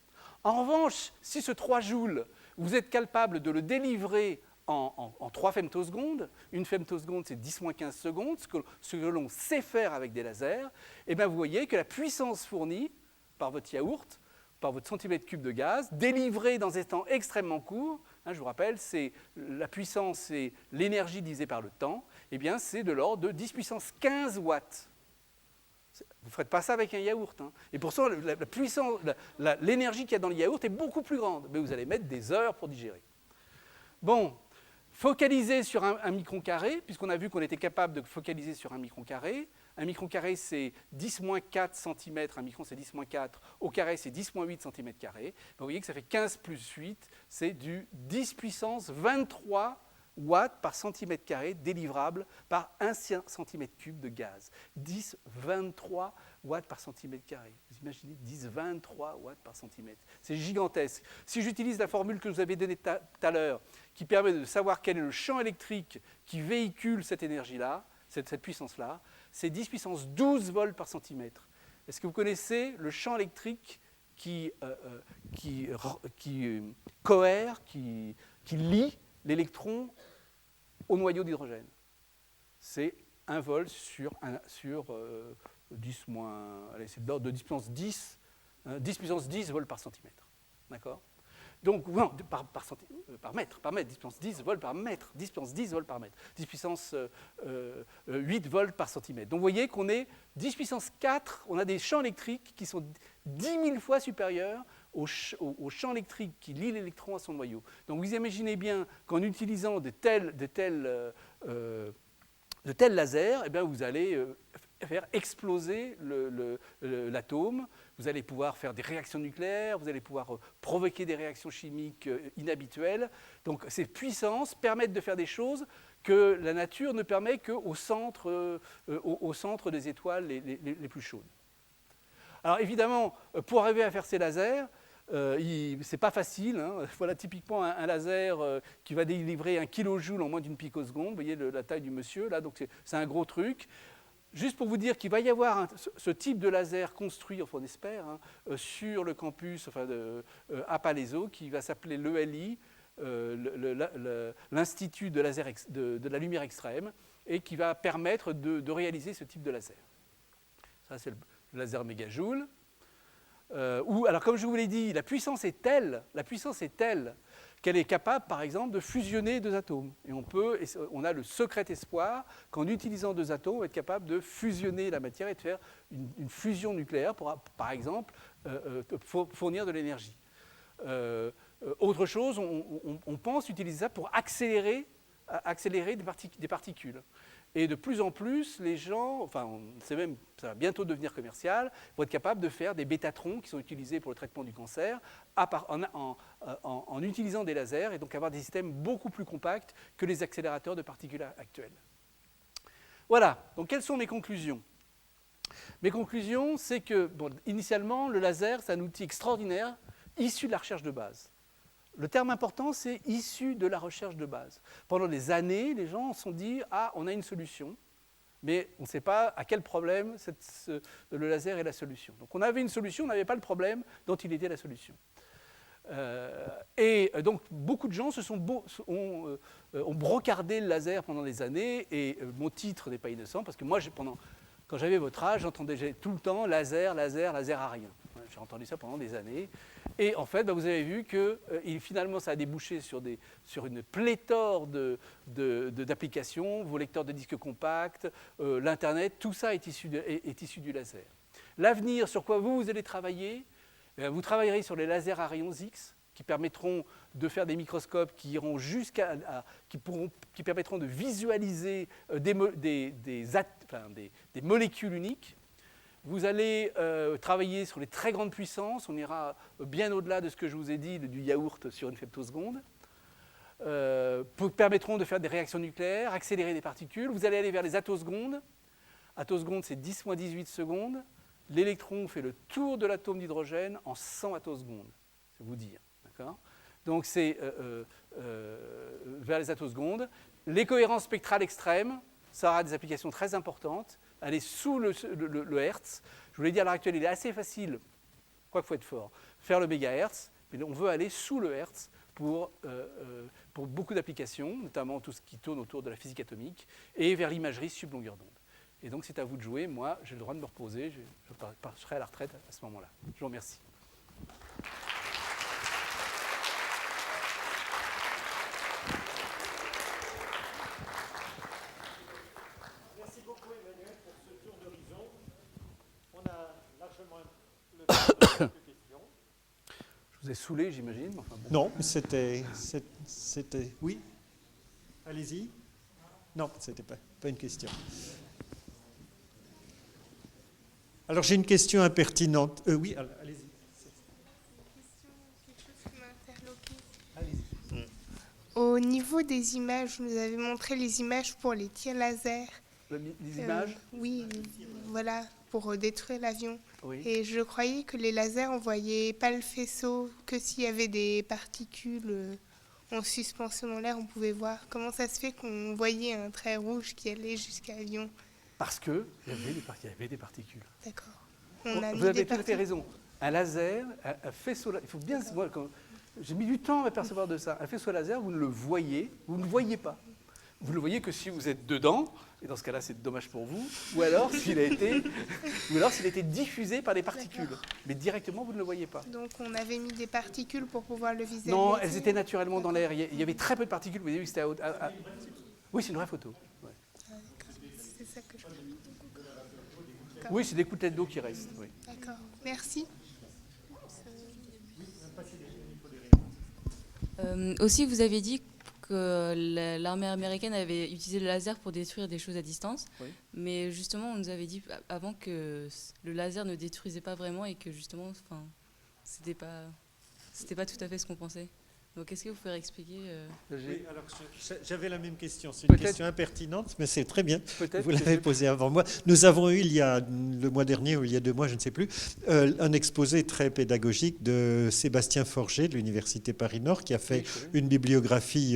En revanche, si ce 3 joules, vous êtes capable de le délivrer en 3 femtosecondes, une femtoseconde c'est 10-15 secondes, ce que l'on sait faire avec des lasers, et bien vous voyez que la puissance fournie par votre yaourt, par votre cm3 de gaz, délivrée dans des temps extrêmement courts, je vous rappelle, c'est la puissance, c'est l'énergie divisée par le temps, et bien c'est de l'ordre de 10 puissance 15 watts. Vous ne ferez pas ça avec un yaourt. Et pour ça, l'énergie qu'il y a dans le yaourt est beaucoup plus grande, mais vous allez mettre des heures pour digérer. Bon. Focaliser sur un micron carré, puisqu'on a vu qu'on était capable de focaliser sur un micron carré. Un micron carré, c'est 10-4 cm, un micron, c'est 10-4, au carré, c'est 10-8 cm carré. Vous voyez que ça fait 15 plus 8, c'est du 10 puissance 23 watts par centimètre carré délivrable par 1 cm3 de gaz. 10-23 watts par centimètre carré. Vous imaginez 10-23 watts par centimètre. C'est gigantesque. Si j'utilise la formule que je vous avais donnée tout à l'heure, qui permet de savoir quel est le champ électrique qui véhicule cette énergie-là, cette puissance-là, c'est 10 puissance 12 volts par centimètre. Est-ce que vous connaissez le champ électrique qui cohère, qui lie l'électron au noyau d'hydrogène? C'est 1 volt sur 10 moins... Allez, c'est de l'ordre de 10 puissance 10, 10 puissance 10 volts par centimètre. D'accord? Donc, non, par mètre, 10 puissance 10 volts par mètre, 10 puissance 10 volts par mètre, 10 puissance 8 volts par centimètre. Donc, vous voyez qu'on est 10 puissance 4, on a des champs électriques qui sont 10 000 fois supérieurs au champ électrique qui lie l'électron à son noyau. Donc, vous imaginez bien qu'en utilisant de tels lasers, eh bien, vous allez faire exploser l'atome, vous allez pouvoir faire des réactions nucléaires, vous allez pouvoir provoquer des réactions chimiques inhabituelles. Donc ces puissances permettent de faire des choses que la nature ne permet qu'au centre, au centre des étoiles les plus chaudes. Alors évidemment, pour arriver à faire ces lasers, c'est pas facile. Voilà typiquement un laser qui va délivrer 1 kJ en moins d'une picoseconde. Vous voyez la taille du monsieur, là, donc c'est un gros truc. Juste pour vous dire qu'il va y avoir ce type de laser construit, enfin on espère, sur le campus à Palaiseau, qui va s'appeler l'ELI, l'Institut de la lumière extrême, et qui va permettre de réaliser ce type de laser. Ça, c'est le laser mégajoule. Alors comme je vous l'ai dit, la puissance est telle qu'elle est capable, par exemple, de fusionner deux atomes. Et on a le secret espoir qu'en utilisant deux atomes, on va être capable de fusionner la matière et de faire une fusion nucléaire pour, par exemple, fournir de l'énergie. Autre chose, on pense utiliser ça pour accélérer des particules. Et de plus en plus, les gens, ça va bientôt devenir commercial, vont être capables de faire des bêtatrons qui sont utilisés pour le traitement du cancer en utilisant des lasers et donc avoir des systèmes beaucoup plus compacts que les accélérateurs de particules actuels. Voilà, donc quelles sont mes conclusions ? Mes conclusions, c'est que, initialement, le laser, c'est un outil extraordinaire issu de la recherche de base. Le terme important, c'est issu de la recherche de base. Pendant des années, les gens se sont dit « Ah, on a une solution », mais on ne sait pas à quel problème le laser est la solution. Donc on avait une solution, on n'avait pas le problème dont il était la solution. Et donc beaucoup de gens ont brocardé le laser pendant des années, et mon titre n'est pas innocent, parce que moi, quand j'avais votre âge, j'entendais tout le temps « laser, laser, laser à rien ». J'ai entendu ça pendant des années. Et en fait, vous avez vu que finalement, ça a débouché sur une pléthore d'applications, vos lecteurs de disques compacts, l'Internet, tout ça est issu du laser. L'avenir, sur quoi vous allez travailler, vous travaillerez sur les lasers à rayons X, qui permettront de faire des microscopes qui permettront de visualiser des molécules uniques. Vous allez travailler sur les très grandes puissances, on ira bien au-delà de ce que je vous ai dit, du yaourt sur une femtoseconde, permettront de faire des réactions nucléaires, accélérer des particules. Vous allez aller vers les attosecondes. Attoseconde, c'est 10-18 secondes. L'électron fait le tour de l'atome d'hydrogène en 100 attosecondes, c'est vous dire. D'accord ? Donc c'est vers les attosecondes. Les cohérences spectrales extrêmes, ça aura des applications très importantes. Aller sous le Hertz. Je vous l'ai dit, à l'heure actuelle, il est assez facile, quoi qu'il faut être fort, faire le mégahertz, mais on veut aller sous le Hertz pour beaucoup d'applications, notamment tout ce qui tourne autour de la physique atomique, et vers l'imagerie sublongueur d'onde. Et donc, c'est à vous de jouer. Moi, j'ai le droit de me reposer. Je serai à la retraite à ce moment-là. Je vous remercie. Je vous ai saoulé, j'imagine. Enfin, bon. Non, c'était... Oui. Allez-y. Non, ce n'était pas une question. Alors, j'ai une question impertinente. Oui, allez-y. Quelque chose qui m'a interloqué. Allez-y. Au niveau des images, vous nous avez montré les images pour les tirs laser. Les images Oui, voilà, pour détruire l'avion. Oui. Et je croyais que les lasers, on ne voyait pas le faisceau, que s'il y avait des particules en suspension dans l'air, on pouvait voir. Comment ça se fait qu'on voyait un trait rouge qui allait jusqu'à l'avion ? Parce qu'il y avait des particules. D'accord. Vous avez tout à fait raison. Un laser, un faisceau laser, il faut bien... J'ai mis du temps à m'apercevoir de ça. Un faisceau laser, vous ne le voyez pas. Vous ne le voyez que si vous êtes dedans, et dans ce cas-là, c'est dommage pour vous, ou alors s'il a été diffusé par des particules. Mais directement, vous ne le voyez pas. Donc, on avait mis des particules pour pouvoir le visualiser. Non, elles étaient naturellement dans l'air. Il y avait très peu de particules. Vous avez vu que c'était Oui, c'est une vraie photo. Ouais. C'est ça que je voulais. Oui, c'est des gouttelettes d'eau qui restent. Oui. D'accord, merci. Aussi, vous avez dit que l'armée américaine avait utilisé le laser pour détruire des choses à distance. Oui. Mais justement, on nous avait dit avant que le laser ne détruisait pas vraiment et que justement, c'était pas tout à fait ce qu'on pensait. Donc, est-ce que vous pouvez expliquer Oui, alors j'avais la même question. C'est une question impertinente, mais c'est très bien. Vous l'avez posée avant moi. Nous avons eu, le mois dernier ou il y a 2 mois, je ne sais plus, un exposé très pédagogique de Sébastien Forger de l'Université Paris-Nord qui a fait une bibliographie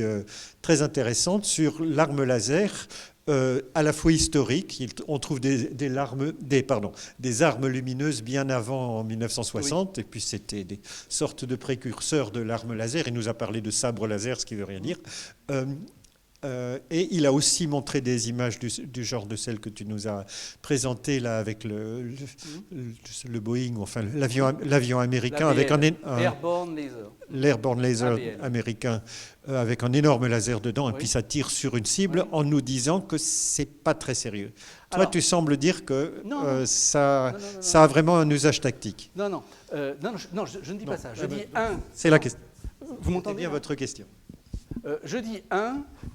très intéressante sur l'arme laser. À la fois historique, on trouve des armes lumineuses bien avant en 1960, et puis c'était des sortes de précurseurs de l'arme laser. Il nous a parlé de sabre laser, ce qui ne veut rien dire. Et il a aussi montré des images du genre de celles que tu nous as présentées là avec le Boeing, enfin l'avion américain avec l'Airborne Laser ABL. américain avec un énorme laser dedans, et puis ça tire sur une cible en nous disant que c'est pas très sérieux. Toi, alors, tu sembles dire que ça a vraiment un usage tactique. Non, je ne dis pas ça. Je dis C'est la question. Vous m'entendez bien votre question. Je dis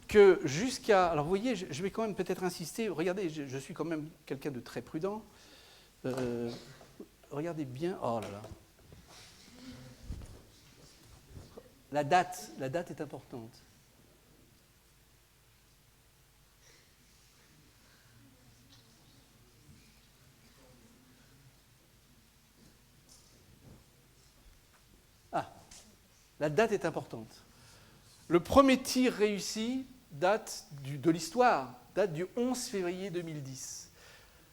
que jusqu'à... Alors vous voyez, je vais quand même peut-être insister. Regardez, je suis quand même quelqu'un de très prudent. Regardez bien... Oh là là. La date est importante. Ah, la date est importante. Le premier tir réussi date de l'histoire, date du 11 février 2010.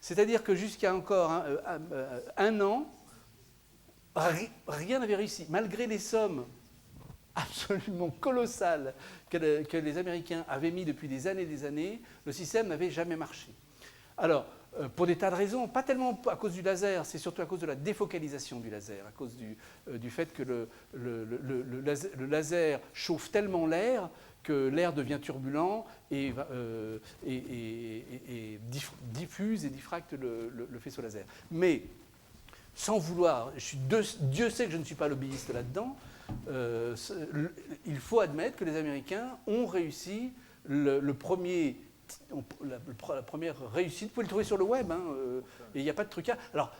C'est-à-dire que jusqu'à encore un an, rien n'avait réussi. Malgré les sommes absolument colossales que les Américains avaient mis depuis des années, le système n'avait jamais marché. Alors, pour des tas de raisons, pas tellement à cause du laser, c'est surtout à cause de la défocalisation du laser, à cause du fait que le laser chauffe tellement l'air que l'air devient turbulent et diffuse et diffracte le faisceau laser. Mais, sans vouloir, Dieu sait que je ne suis pas lobbyiste là-dedans, il faut admettre que les Américains ont réussi la première réussite. Vous pouvez le trouver sur le web, et il n'y a pas de truc à... Alors,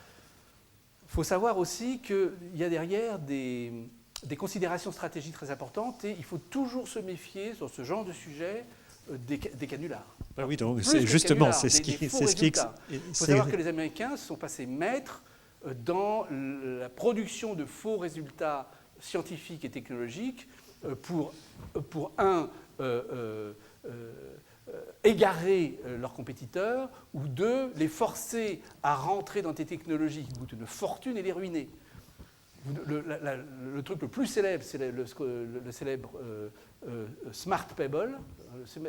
il faut savoir aussi qu'il y a derrière des considérations stratégiques très importantes, et il faut toujours se méfier sur ce genre de sujet des canulars. Ah oui, donc c'est justement, c'est ce qui... Il faut savoir que les Américains se sont passés maîtres dans la production de faux résultats scientifiques et technologiques pour égarer leurs compétiteurs, ou deux, les forcer à rentrer dans des technologies qui coûtent une fortune et les ruiner. Le truc le plus célèbre, c'est le célèbre Smart Pebble,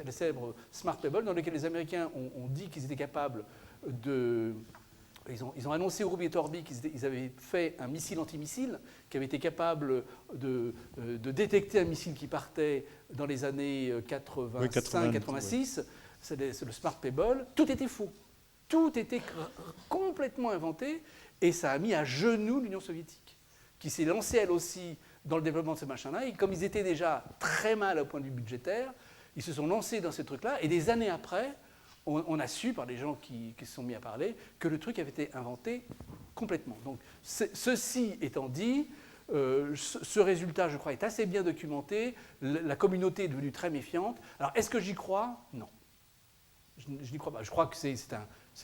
le célèbre Smart Pebble, dans lequel les Américains ont dit qu'ils étaient capables de... Ils ont annoncé au Roubi et Torbi qu'ils avaient fait un missile antimissile qui avait été capable de détecter un missile qui partait dans les années 85-86. C'est le Smart Pebble. Tout était faux. Tout était complètement inventé, et ça a mis à genoux l'Union soviétique, qui s'est lancée elle aussi dans le développement de ce machin-là. Et comme ils étaient déjà très mal au point de vue budgétaire, ils se sont lancés dans ce truc-là. Et des années après, on a su, par les gens qui se sont mis à parler, que le truc avait été inventé complètement. Donc, ceci étant dit, ce résultat, je crois, est assez bien documenté. La communauté est devenue très méfiante. Alors, est-ce que j'y crois? Non. Je n'y crois pas. Je crois que c'est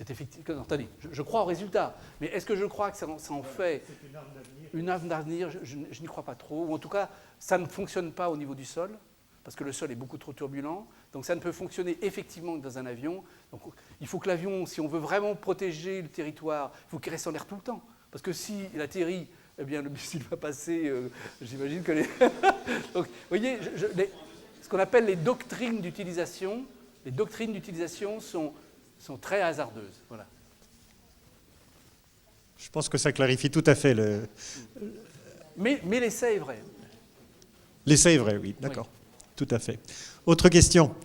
effectivement... Attendez, je crois au résultat. Mais est-ce que je crois que ça en fait une arme d'avenir? Je n'y crois pas trop. Ou en tout cas, ça ne fonctionne pas au niveau du sol, parce que le sol est beaucoup trop turbulent. Donc ça ne peut fonctionner effectivement que dans un avion. Donc il faut que l'avion, si on veut vraiment protéger le territoire, il faut qu'il reste en l'air tout le temps. Parce que s'il atterrit, eh bien le missile va passer, j'imagine que les... Donc vous voyez, ce qu'on appelle les doctrines d'utilisation sont très hasardeuses. Voilà. Je pense que ça clarifie tout à fait le... Mais l'essai est vrai. L'essai est vrai, oui, d'accord. Oui. Tout à fait. Autre question?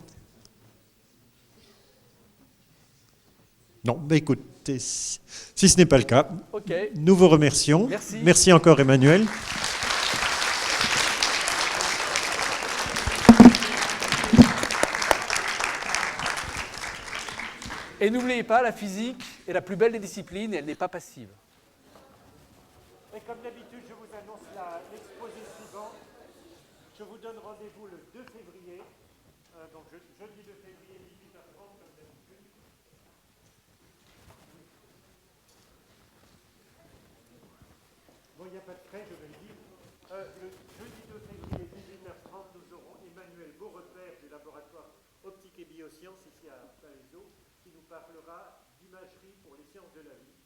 Non, mais écoutez, si ce n'est pas le cas, nous vous remercions. Merci. Merci encore, Emmanuel. Et n'oubliez pas, la physique est la plus belle des disciplines et elle n'est pas passive. Et comme d'habitude, je vous annonce l'exposé suivant. Je vous donne rendez-vous le 2 février, donc jeudi 2 février, 18h30, comme d'habitude. Bon, il n'y a pas de frais, je vais le dire. Le jeudi 2 février, 18h30, nous aurons Emmanuel Beaurepaire du laboratoire optique et biosciences ici à Palaiseau, qui nous parlera d'imagerie pour les sciences de la vie.